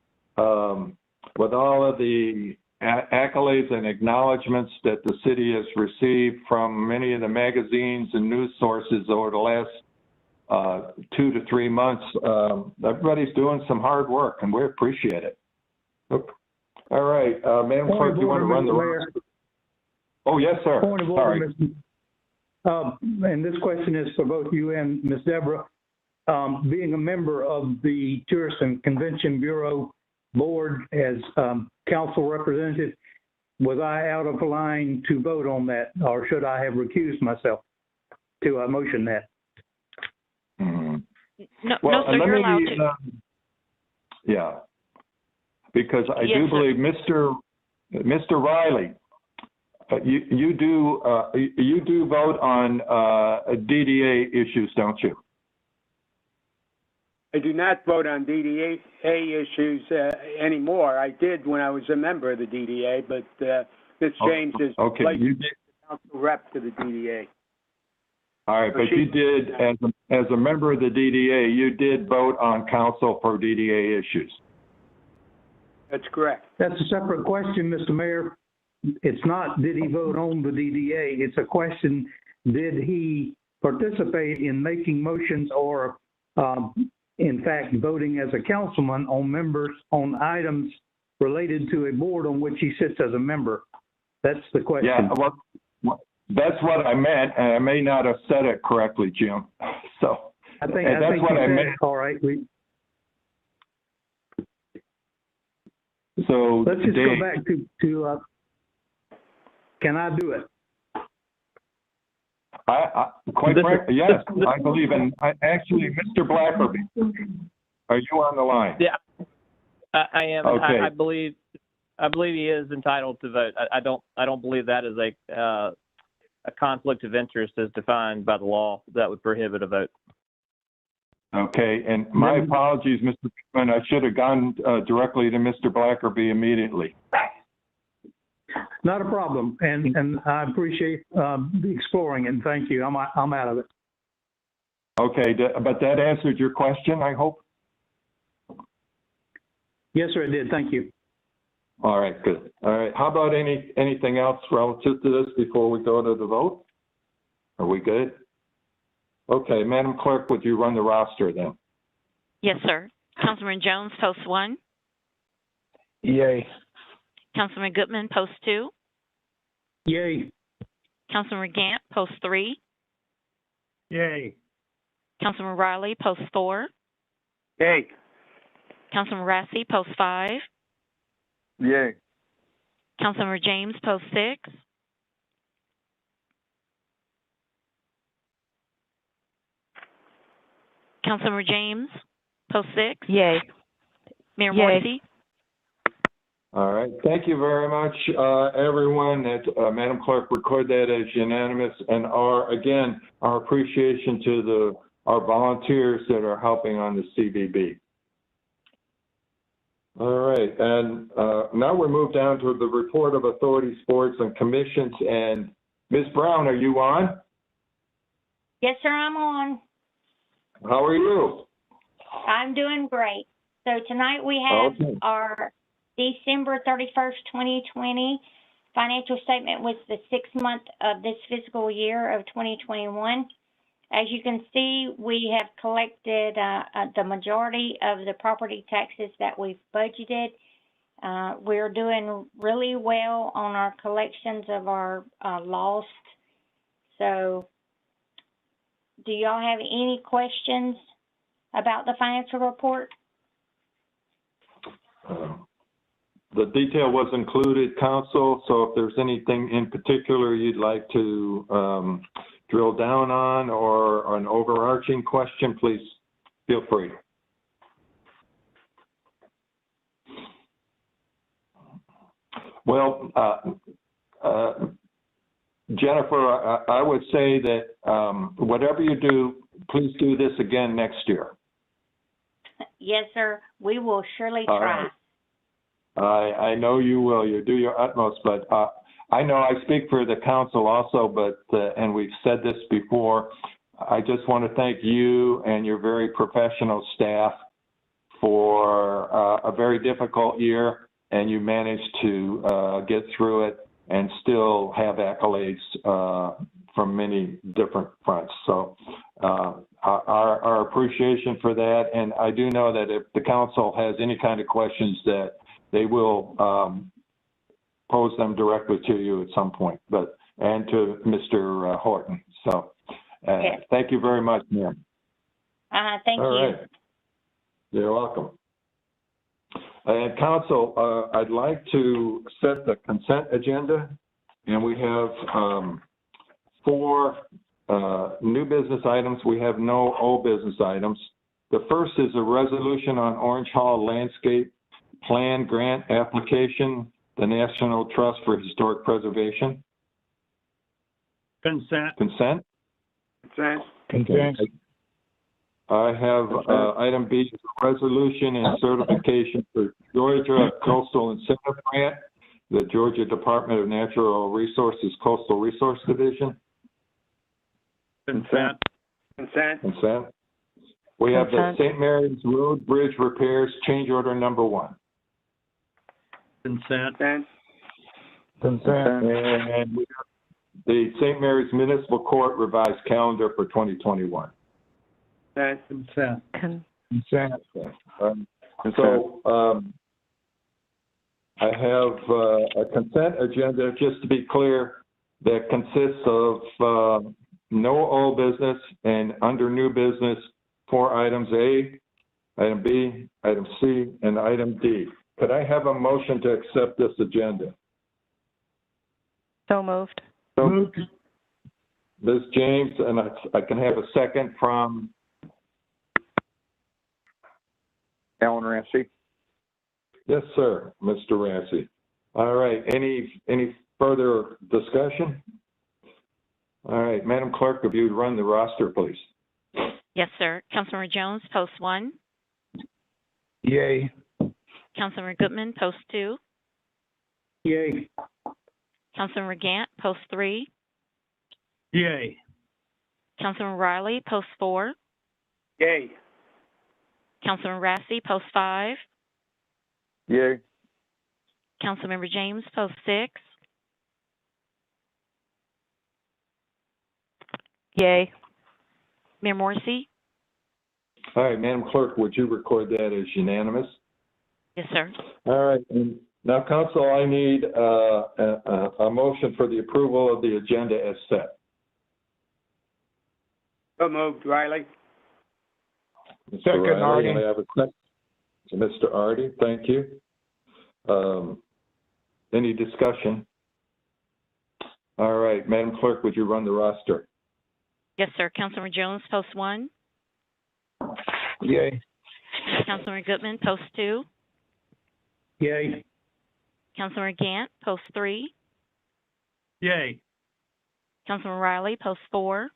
Speaker 1: with all of the accolades and acknowledgments that the city has received from many of the magazines and news sources over the last 2 to 3 months, everybody's doing some hard work, and we appreciate it. All right, Madam Clerk, do you want to run the roster? Oh, yes, sir.
Speaker 8: Point of order, and this question is for both you and Ms. Deborah. Being a member of the Tourist and Convention Bureau Board as council representative, was I out of line to vote on that, or should I have recused myself to motion that?
Speaker 7: No, well, no, sir, you're allowed to.
Speaker 1: Yeah, because I
Speaker 7: yes,
Speaker 1: do believe
Speaker 7: sir.
Speaker 1: Mr. Riley, you do vote on DDA issues, don't you?
Speaker 6: I do not vote on DDA issues anymore. I did when I was a member of the DDA, but Ms. James is
Speaker 1: you did.
Speaker 6: council rep to the DDA.
Speaker 1: All right, but you did, as a member of the DDA, you did vote on council for DDA issues.
Speaker 6: That's correct.
Speaker 8: That's a separate question, Mr. Mayor. It's not, did he vote on the DDA? It's a question, did he participate in making motions or, in fact, voting as a councilman on members on items related to a board on which he sits as a member? That's the question.
Speaker 1: Yeah, That's what I meant, and I may not have said it correctly, Jim. So
Speaker 8: I think
Speaker 1: that's
Speaker 8: you
Speaker 1: what I
Speaker 8: said,
Speaker 1: meant.
Speaker 8: all right.
Speaker 1: So
Speaker 8: Let's just
Speaker 1: Dave,
Speaker 8: go back to can I do it?
Speaker 1: quite frankly, yes, I believe in. Actually, Mr. Blackerby, are you on the line?
Speaker 9: Yeah, I am.
Speaker 1: Okay.
Speaker 9: I believe he is entitled to vote. I don't believe that is a conflict of interest as defined by the law that would prohibit a vote.
Speaker 1: Okay, and my apologies, Mr. Pittman. I should have gone directly to Mr. Blackerby immediately.
Speaker 8: Not a problem, and I appreciate the exploring, and thank you. I'm out of it.
Speaker 1: Okay, but that answered your question, I hope?
Speaker 8: Yes, sir, it did. Thank you.
Speaker 1: All right, good. All right, how about anything else relative to this before we go to the vote? Are we good? Okay, Madam Clerk, would you run the roster then?
Speaker 7: Yes, sir. Councilman Jones, post 1.
Speaker 4: Yay.
Speaker 7: Councilman Goodman, post 2.
Speaker 8: Yay.
Speaker 7: Councilman Gant, post 3.
Speaker 3: Yay.
Speaker 7: Councilman Riley, post 4.
Speaker 6: Yay.
Speaker 7: Councilman Rassi, post 5.
Speaker 5: Yay.
Speaker 7: Councilman James, post 6. Councilman James, post 6.
Speaker 2: Yay.
Speaker 7: Mayor
Speaker 2: Yay.
Speaker 7: Morrissey.
Speaker 1: All right, thank you very much, everyone. Madam Clerk, record that as unanimous, and again, our appreciation to our volunteers that are helping on the CBB. All right, and now we're moved down to the report of authorities, boards, and commissions. And Ms. Brown, are you on?
Speaker 10: Yes, sir, I'm on.
Speaker 1: How are you?
Speaker 10: I'm doing great. So tonight we have
Speaker 1: Okay.
Speaker 10: our December 31st, 2020 financial statement with the 6th month of this fiscal year of 2021. As you can see, we have collected the majority of the property taxes that we've budgeted. We're doing really well on our collections of our lost. So do y'all have any questions about the financial report?
Speaker 1: The detail was included, Council, so if there's anything in particular you'd like to drill down on or an overarching question, please feel free. Well, Jennifer, I would say that whatever you do, please do this again next year.
Speaker 10: Yes, sir. We will surely
Speaker 1: All
Speaker 10: try.
Speaker 1: right. I know you will. You do your utmost, but I know I speak for the council also, but and we've said this before, I just want to thank you and your very professional staff for a very difficult year, and you managed to get through it and still have accolades from many different fronts. So our appreciation for that, and I do know that if the council has any kind of questions that they will pose them directly to you at some point, and to Mr. Horton. So
Speaker 10: Yes.
Speaker 1: thank you very much, ma'am.
Speaker 10: Thank
Speaker 1: All
Speaker 10: you.
Speaker 1: right. You're welcome. And council, I'd like to set the consent agenda, and we have 4 new business items. We have no old business items. The first is a resolution on Orange Hall Landscape Plan Grant Application, the National Trust for Historic Preservation.
Speaker 3: Consent.
Speaker 1: Consent?
Speaker 5: Consent.
Speaker 4: Consent.
Speaker 1: I have item B, resolution and certification for Georgia Coastal Incentive Grant, the Georgia Department of Natural Resources Coastal Resource Division.
Speaker 3: Consent.
Speaker 6: Consent.
Speaker 1: Consent. We have the
Speaker 2: Consent.
Speaker 1: St. Mary's Road Bridge Repairs Change Order Number 1.
Speaker 3: Consent.
Speaker 6: Consent.
Speaker 4: Consent.
Speaker 1: And we have the St. Mary's Municipal Court Revised Calendar for 2021.
Speaker 6: Consent.
Speaker 3: Consent.
Speaker 4: Consent.
Speaker 1: And so I have a consent agenda. Just to be clear, that consists of no old business and under new business 4 items: A, item B, item C, and item D. Could I have a motion to accept this agenda?
Speaker 2: So moved.
Speaker 3: Moved.
Speaker 1: Ms. James, and I can have a second from
Speaker 5: Alan Rancy.
Speaker 1: yes, sir, Mr. Rancy. All right, any further discussion? All right, Madam Clerk, if you'd run the roster, please.
Speaker 7: Yes, sir. Councilmember Jones, post 1.
Speaker 4: Yay.
Speaker 7: Councilmember Goodman, post 2.
Speaker 8: Yay.
Speaker 7: Councilmember Gant, post 3.
Speaker 3: Yay.
Speaker 7: Councilmember Riley, post 4.
Speaker 6: Yay.
Speaker 7: Councilmember Rassi, post 5.
Speaker 5: Yay.
Speaker 7: Councilmember James, post 6.
Speaker 2: Yay.
Speaker 7: Mayor Morrissey?
Speaker 1: All right, Madam Clerk, would you record that as unanimous?
Speaker 7: Yes, sir.
Speaker 1: All right, and now, Council, I need a motion for the approval of the agenda as set.
Speaker 6: So moved, Riley.
Speaker 1: Mr.
Speaker 4: Second,
Speaker 1: Riley,
Speaker 4: Artie.
Speaker 1: and I have a second. So, Mr. Artie, thank you. Any discussion? All right, Madam Clerk, would you run the roster?
Speaker 7: Yes, sir. Councilmember Jones, post 1.
Speaker 4: Yay.
Speaker 7: Councilmember Goodman, post 2.
Speaker 8: Yay.
Speaker 7: Councilmember Gant, post 3.
Speaker 3: Yay.
Speaker 7: Councilmember Riley, post 4.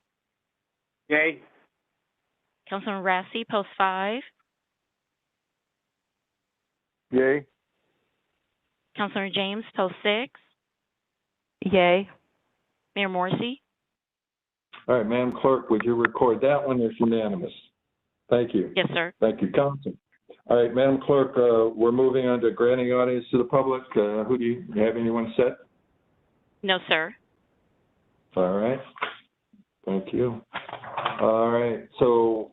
Speaker 6: Yay.
Speaker 7: Councilmember Rassi, post 5.
Speaker 5: Yay.
Speaker 7: Councilmember James, post 6.
Speaker 2: Yay.
Speaker 7: Mayor Morrissey?
Speaker 1: All right, Madam Clerk, would you record that one as unanimous? Thank you.
Speaker 7: Yes, sir.
Speaker 1: Thank you, Council. All right, Madam Clerk, we're moving on to granting audience to the public. Who do you have anyone set?
Speaker 7: No, sir.
Speaker 1: All right. Thank you. All right. So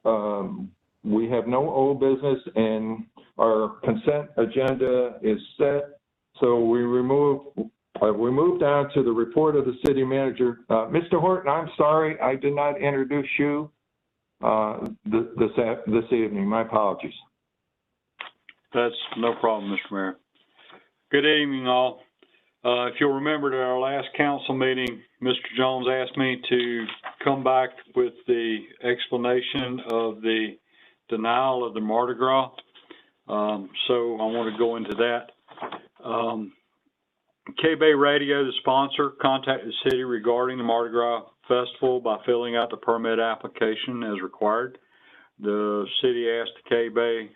Speaker 1: we have no old business and our consent agenda is set. So we move down to the report of the city manager. Mr. Horton, I'm sorry, I did not introduce you this evening. My apologies.
Speaker 11: That's no problem, Mr. Mayor. Good evening, all. If you'll remember at our last council meeting, Mr. Jones asked me to come back with the explanation of the denial of the Mardi Gras. So I want to go into that. K-Bay Radio, the sponsor, contacted the city regarding the Mardi Gras Festival by filling out the permit application as required. The city asked the K-Bay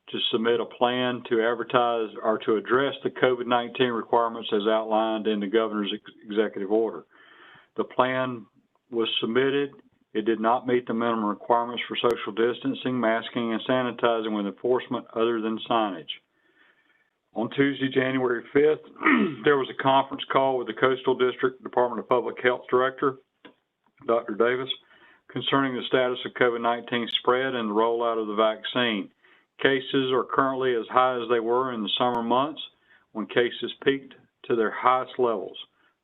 Speaker 11: to submit a plan to advertise or to address the COVID-19 requirements as outlined in the governor's executive order. The plan was submitted. It did not meet the minimum requirements for social distancing, masking, and sanitizing with enforcement other than signage. On Tuesday, January 5th, there was a conference call with the Coastal District Department of Public Health Director, Dr. Davis, concerning the status of COVID-19 spread and the rollout of the vaccine. Cases are currently as high as they were in the summer months when cases peaked to their highest levels.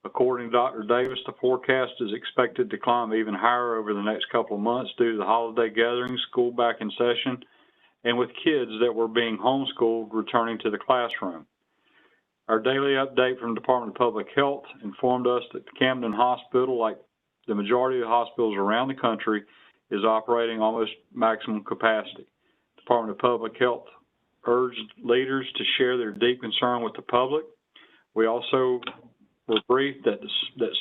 Speaker 11: According to Dr. Davis, the forecast is expected to climb even higher over the next couple of months due to the holiday gatherings, school back in session, and with kids that were being homeschooled returning to the classroom. Our daily update from the Department of Public Health informed us that the Camden Hospital, like the majority of the hospitals around the country, is operating almost maximum capacity. The Department of Public Health urged leaders to share their deep concern with the public. We also were briefed that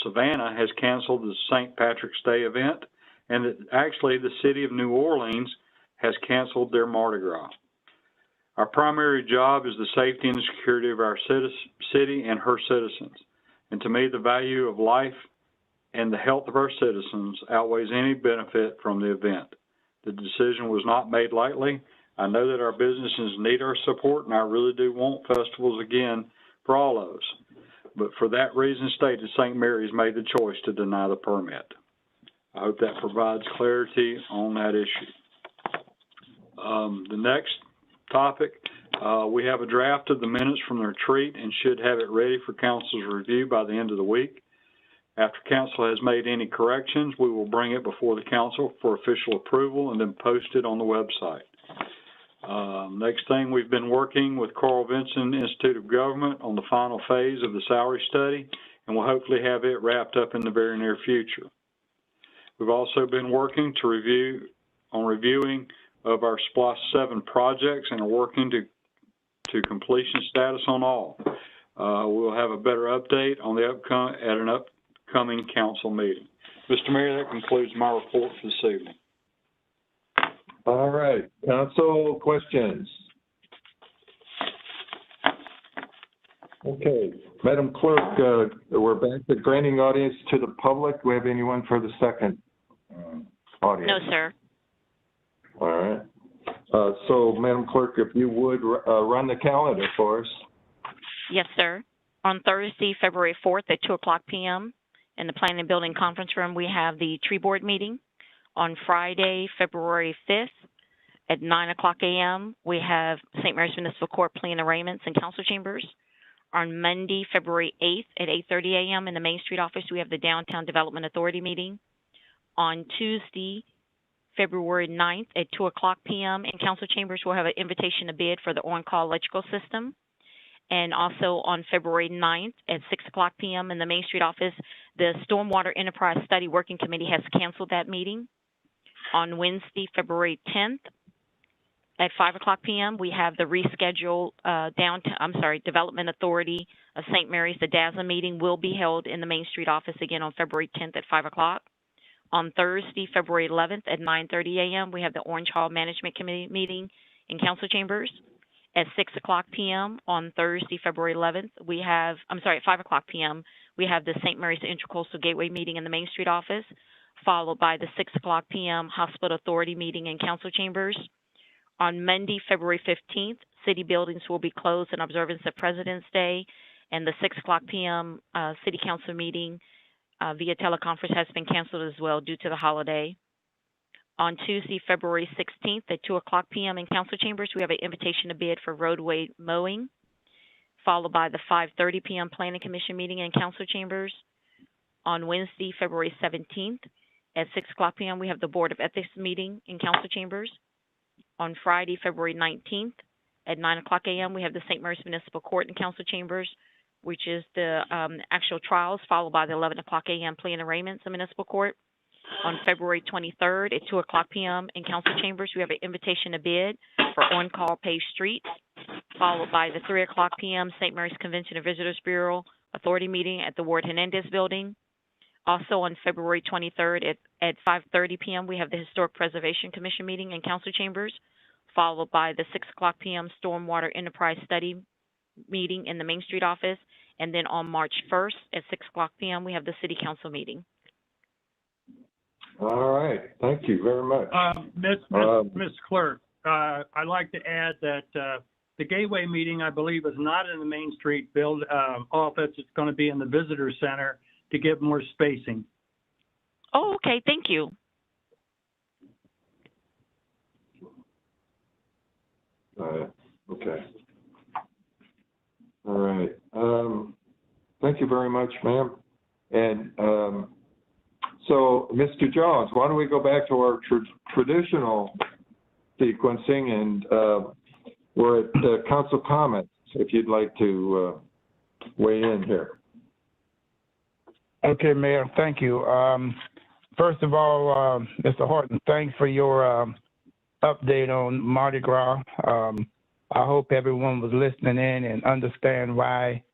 Speaker 11: Savannah has canceled the St. Patrick's Day event and that actually the city of New Orleans has canceled their Mardi Gras. Our primary job is the safety and security of our city and her citizens. And to me, the value of life and the health of our citizens outweighs any benefit from the event. The decision was not made lightly. I know that our businesses need our support, and I really do want festivals again for all of us. But for that reason stated, St. Mary's made the choice to deny the permit. I hope that provides clarity on that issue. The next topic, we have a draft of the minutes from the retreat and should have it ready for council's review by the end of the week. After council has made any corrections, we will bring it before the council for official approval and then post it on the website. Next thing, we've been working with Carl Vinson Institute of Government on the final phase of the salary study, and we'll hopefully have it wrapped up in the very near future. We've also been working to reviewing of our SPLOST 7 projects and are working to completion status on all. We'll have a better update on the at an upcoming council meeting. Mr. Mayor, that concludes my report for this evening.
Speaker 1: All right, council questions. Okay, Madam Clerk, we're back to granting audience to the public. Do we have anyone for the second audience?
Speaker 7: No, sir.
Speaker 1: All right. So, Madam Clerk, if you would run the calendar for us.
Speaker 7: Yes, sir. On Thursday, February 4th at 2:00 p.m. in the Planning and Building Conference Room, we have the Tree Board meeting. On Friday, February 5th at 9:00 a.m., we have St. Mary's Municipal Court plea and arraignments and council chambers. On Monday, February 8th at 8:30 a.m. in the Main Street office, we have the Downtown Development Authority meeting. On Tuesday, February 9th at 2:00 p.m. in council chambers, we'll have an invitation to bid for the on-call electrical system. And also on February 9th at 6:00 p.m. in the Main Street office, the Stormwater Enterprise Study Working Committee has canceled that meeting. On Wednesday, February 10th at 5:00 p.m., we have the rescheduled Development Authority of St. Mary's, the DASA meeting will be held in the Main Street office again on February 10th at 5:00. On Thursday, February 11th at 9:30 a.m., we have the Orange Hall Management Committee meeting in council chambers. At 6:00 p.m. on Thursday, February 11th, at 5:00 p.m., we have the St. Mary's Intercoastal Gateway meeting in the Main Street office, followed by the 6:00 p.m. Hospital Authority meeting in council chambers. On Monday, February 15th, city buildings will be closed in observance of President's Day, and the 6:00 p.m. City Council meeting via teleconference has been canceled as well due to the holiday. On Tuesday, February 16th at 2:00 p.m. in council chambers, we have an invitation to bid for roadway mowing, followed by the 5:30 p.m. Planning Commission meeting in council chambers. On Wednesday, February 17th at 6:00 p.m., we have the Board of Ethics meeting in council chambers. On Friday, February 19th at 9:00 a.m., we have the St. Mary's Municipal Court in council chambers, which is the actual trials, followed by the 11:00 a.m. plea and arraignments in municipal court. On February 23rd at 2:00 p.m. in council chambers, we have an invitation to bid for on-call paved streets, followed by the 3:00 p.m. St. Mary's Convention and Visitors Bureau Authority meeting at the Ward Hernandez building. Also on February 23rd at 5:30 p.m., we have the Historic Preservation Commission meeting in council chambers, followed by the 6:00 p.m. Stormwater Enterprise Study meeting in the Main Street office. And then on March 1st at 6:00 p.m., we have the City Council meeting.
Speaker 1: All right, thank you very much.
Speaker 3: Ms. Clerk, I'd like to add that the Gateway meeting, I believe, is not in the Main Street office. It's going to be in the Visitor Center to give more spacing.
Speaker 7: Oh, okay, thank you.
Speaker 1: Okay. All right. Thank you very much, ma'am. And so, Mr. Jones, why don't we go back to our traditional sequencing, and we're at council comments, if you'd like to weigh in here.
Speaker 4: Okay, Mayor, thank you. First of all, Mr. Horton, thanks for your update on Mardi Gras. I hope everyone was listening in and understand why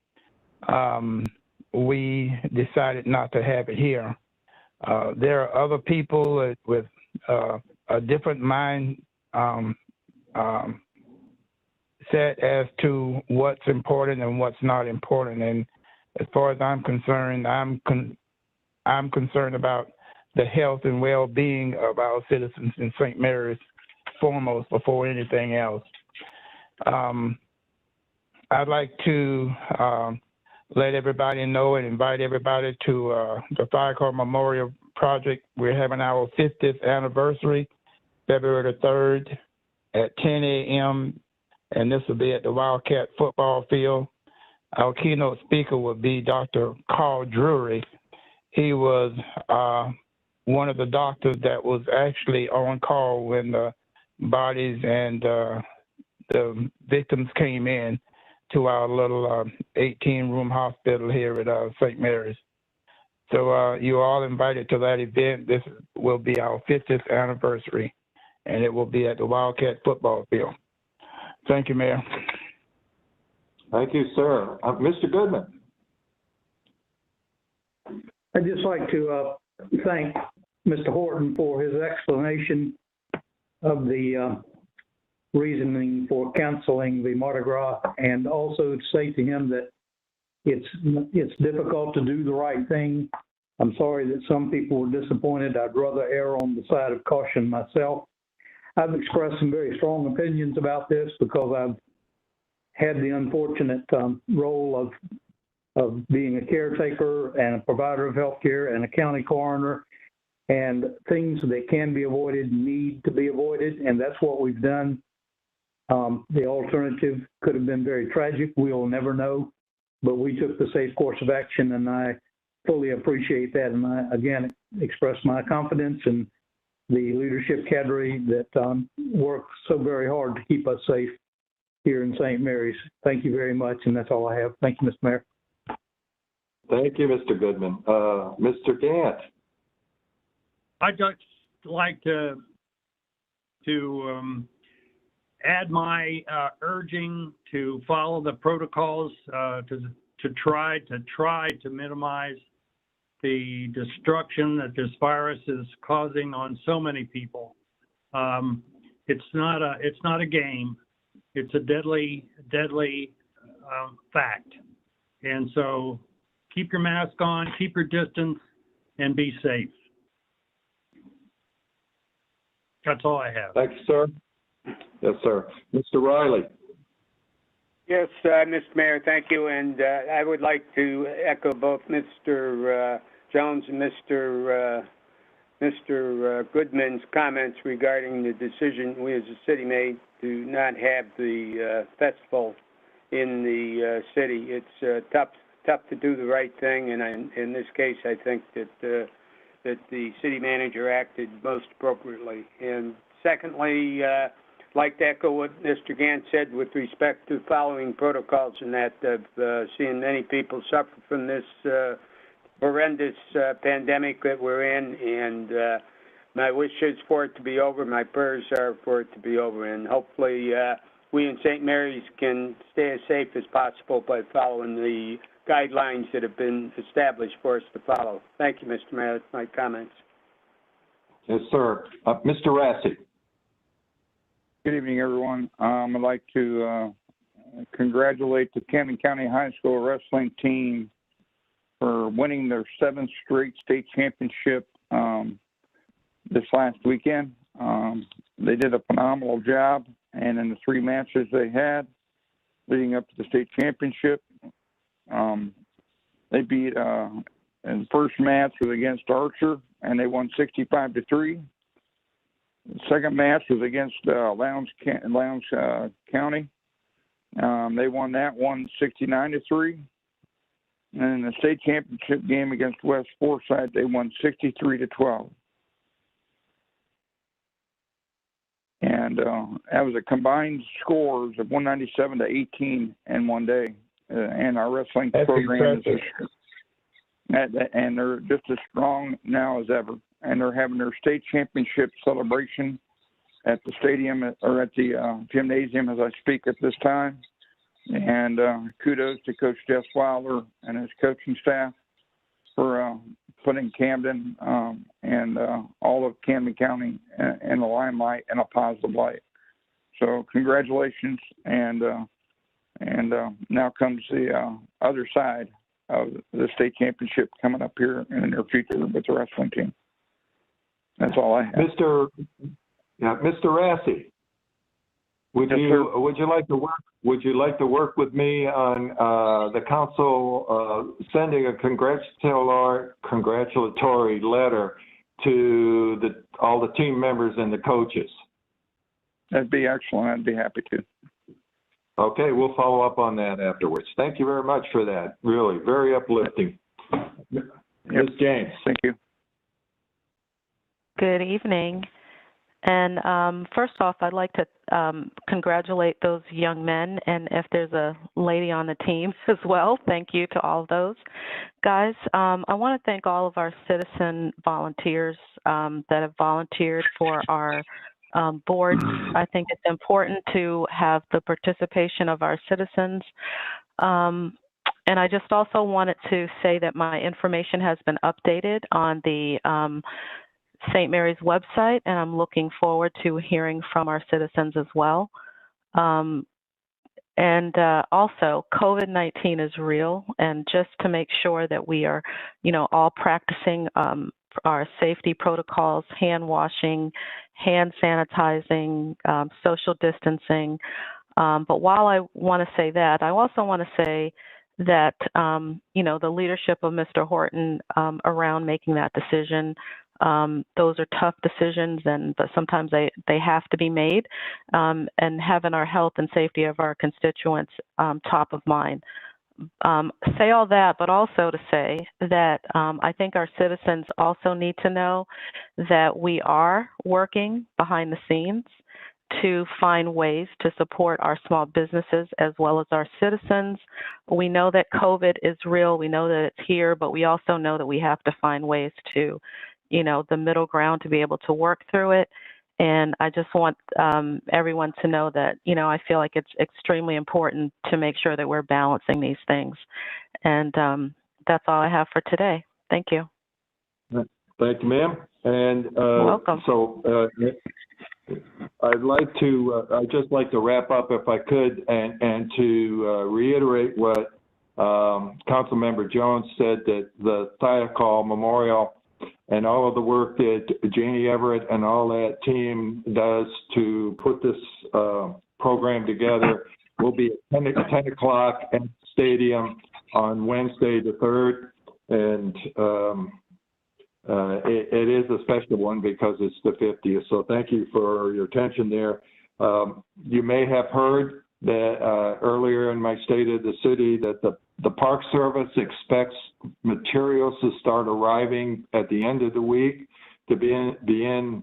Speaker 4: we decided not to have it here. There are other people with a different mind set as to what's important and what's not important. And as far as I'm concerned, I'm concerned about the health and well-being of our citizens in St. Mary's foremost before anything else. I'd like to let everybody know and invite everybody to the Fire Corps Memorial Project. We're having our 50th anniversary, February the 3rd at 10 a.m., and this will be at the Wildcat football field. Our keynote speaker will be Dr. Carl Drury. he was one of the doctors that was actually on call when the bodies and the victims came in to our little 18-room hospital here at St. Mary's. So you're all invited to that event. This will be our 50th anniversary, and it will be at the Wildcat football field. Thank you, Mayor.
Speaker 1: Thank you, sir. Mr. Goodman.
Speaker 8: I'd just like to thank Mr. Horton for his explanation of the reasoning for canceling the Mardi Gras, and also to say to him that it's difficult to do the right thing. I'm sorry that some people were disappointed. I'd rather err on the side of caution myself. I've expressed some very strong opinions about this because I've had the unfortunate role of being a caretaker and a provider of health care and a county coroner, and things that can be avoided need to be avoided, and that's what we've done. The alternative could have been very tragic. We'll never know, but we took the safe course of action, and I fully appreciate that. And I, again, express my confidence in the leadership cadre that works so very hard to keep us safe here in St. Mary's. Thank you very much, and that's all I have. Thank you, Mr. Mayor.
Speaker 1: Thank you, Mr. Goodman. Mr. Gant.
Speaker 3: I'd just like to add my urging to follow the protocols to try to minimize the destruction that this virus is causing on so many people. It's not a game. It's a deadly fact. And so keep your mask on, keep your distance, and be safe. That's all I have.
Speaker 1: Thank you, sir. Yes, sir. Mr. Riley.
Speaker 6: Yes, Mr. Mayor, thank you. And I would like to echo both Mr. Jones and Mr. Goodman's comments regarding the decision we as a city made to not have the festival in the city. It's tough to do the right thing, and in this case, I think that the city manager acted most appropriately. And secondly, I'd like to echo what Mr. Gant said with respect to following protocols, and that of seeing many people suffer from this horrendous pandemic that we're in, and my wish is for it to be over. My prayers are for it to be over, and hopefully we in St. Mary's can stay as safe as possible by following the guidelines that have been established for us to follow. Thank you, Mr. Mayor. That's my comments.
Speaker 1: Yes, sir. Mr. Rassi.
Speaker 5: Good evening, everyone. I'd like to congratulate the Camden County High School wrestling team for winning their 7th straight state championship this last weekend. They did a phenomenal job, and in the 3 matches they had leading up to the state championship, they beat, in the first match was against Archer, and they won 65-3. The second match was against Lowndes County. They won that one 69-3. And in the state championship game against West Forsyth, they won 63-12. And that was a combined scores of 197-18 in one day. And our wrestling program is, and they're just as strong now as ever. And they're having their state championship celebration at the stadium or at the gymnasium as I speak at this time. And kudos to Coach Jeff Wilder and his coaching staff for putting Camden and all of Camden County in the limelight in a positive light. So congratulations, and now comes the other side of the state championship coming up here in the near future with the wrestling team. That's all I have.
Speaker 1: Mr. Rassi, would you like to work with me on the council sending a congratulatory letter to all the team members and the coaches?
Speaker 5: That'd be excellent. I'd be happy to.
Speaker 1: Okay, we'll follow up on that afterwards. Thank you very much for that. Really, very uplifting. Ms. James.
Speaker 5: Thank you.
Speaker 2: Good evening. And first off, I'd like to congratulate those young men, and if there's a lady on the team as well, thank you to all of those guys. I want to thank all of our citizen volunteers that have volunteered for our boards. I think it's important to have the participation of our citizens. And I just also wanted to say that my information has been updated on the St. Mary's website, and I'm looking forward to hearing from our citizens as well. Also, COVID-19 is real, and just to make sure that we are, all practicing our safety protocols, hand washing, hand sanitizing, social distancing. But while I want to say that, I also want to say that, the leadership of Mr. Horton around making that decision, those are tough decisions, but sometimes they have to be made, and having our health and safety of our constituents top of mind. Say all that, but also to say that I think our citizens also need to know that we are working behind the scenes to find ways to support our small businesses as well as our citizens. We know that COVID is real. We know that it's here, but we also know that we have to find ways to, the middle ground to be able to work through it. And I just want everyone to know that, I feel like it's extremely important to make sure that we're balancing these things. And that's all I have for today. Thank you.
Speaker 1: Thank you, ma'am. And
Speaker 2: welcome.
Speaker 1: So I'd just like to wrap up if I could and to reiterate what Councilmember Jones said, that the Thiokol Memorial and all of the work that Janie Everett and all that team does to put this program together will be at 10 o'clock at the stadium on Wednesday the 3rd. And it is a special one because it's the 50th. So thank you for your attention there. You may have heard that earlier in my State of the City that the Park Service expects materials to start arriving at the end of the week to begin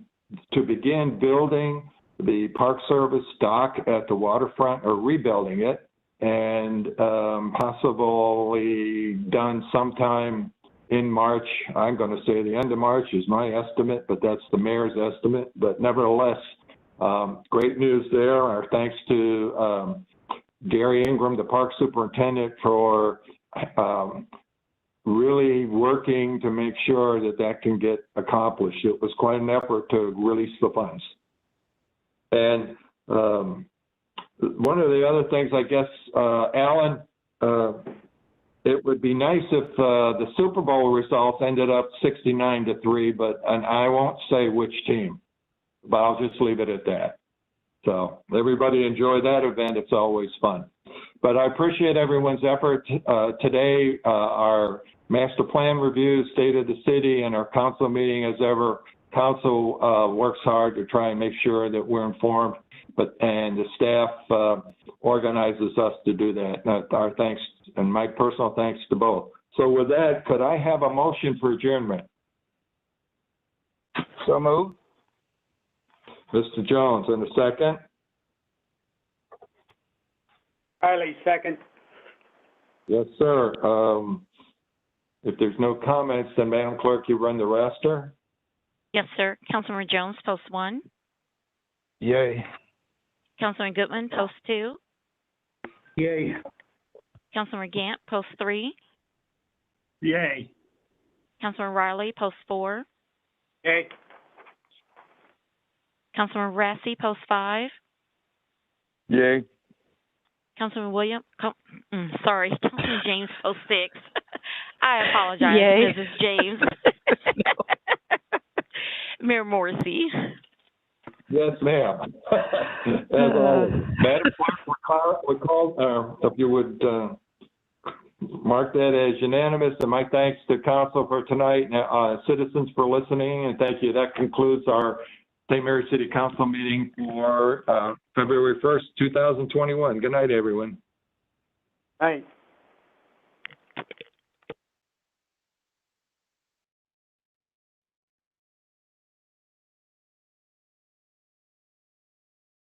Speaker 1: building the Park Service dock at the waterfront, or rebuilding it, and possibly done sometime in March. I'm going to say the end of March is my estimate, but that's the mayor's estimate. But nevertheless, great news there. Our thanks to Gary Ingram, the park superintendent, for really working to make sure that can get accomplished. It was quite an effort to release the funds. And one of the other things, I guess, Alan, it would be nice if the Super Bowl results ended up 69-3, and I won't say which team, but I'll just leave it at that. So everybody enjoy that event. It's always fun. But I appreciate everyone's effort today. Our master plan review, State of the City, and our council meeting as ever. Council works hard to try and make sure that we're informed, and the staff organizes us to do that. Our thanks, and my personal thanks to both. So with that, could I have a motion for adjournment?
Speaker 4: So moved.
Speaker 1: Mr. Jones, and a second?
Speaker 6: Riley, second.
Speaker 1: Yes, sir. If there's no comments, then Madam Clerk, you run the roster.
Speaker 7: Yes, sir. Councilman Jones, post 1.
Speaker 4: Yay.
Speaker 7: Councilman Goodman, post 2.
Speaker 8: Yay.
Speaker 7: Councilman Gant, post 3.
Speaker 3: Yay.
Speaker 7: Councilman Riley, post 4.
Speaker 6: Yay.
Speaker 7: Councilman Rassi, post 5.
Speaker 5: Yay.
Speaker 7: Councilman Councilman James, post 6. I apologize,
Speaker 2: Yay.
Speaker 7: Mrs. James. Mayor Morrissey.
Speaker 1: Yes, ma'am. As always. Madam Clerk, we call, if you would mark that as unanimous, and my thanks to council for tonight, and citizens for listening, and thank you. That concludes our St. Mary City Council meeting for February 1st, 2021. Good night, everyone.
Speaker 6: All right.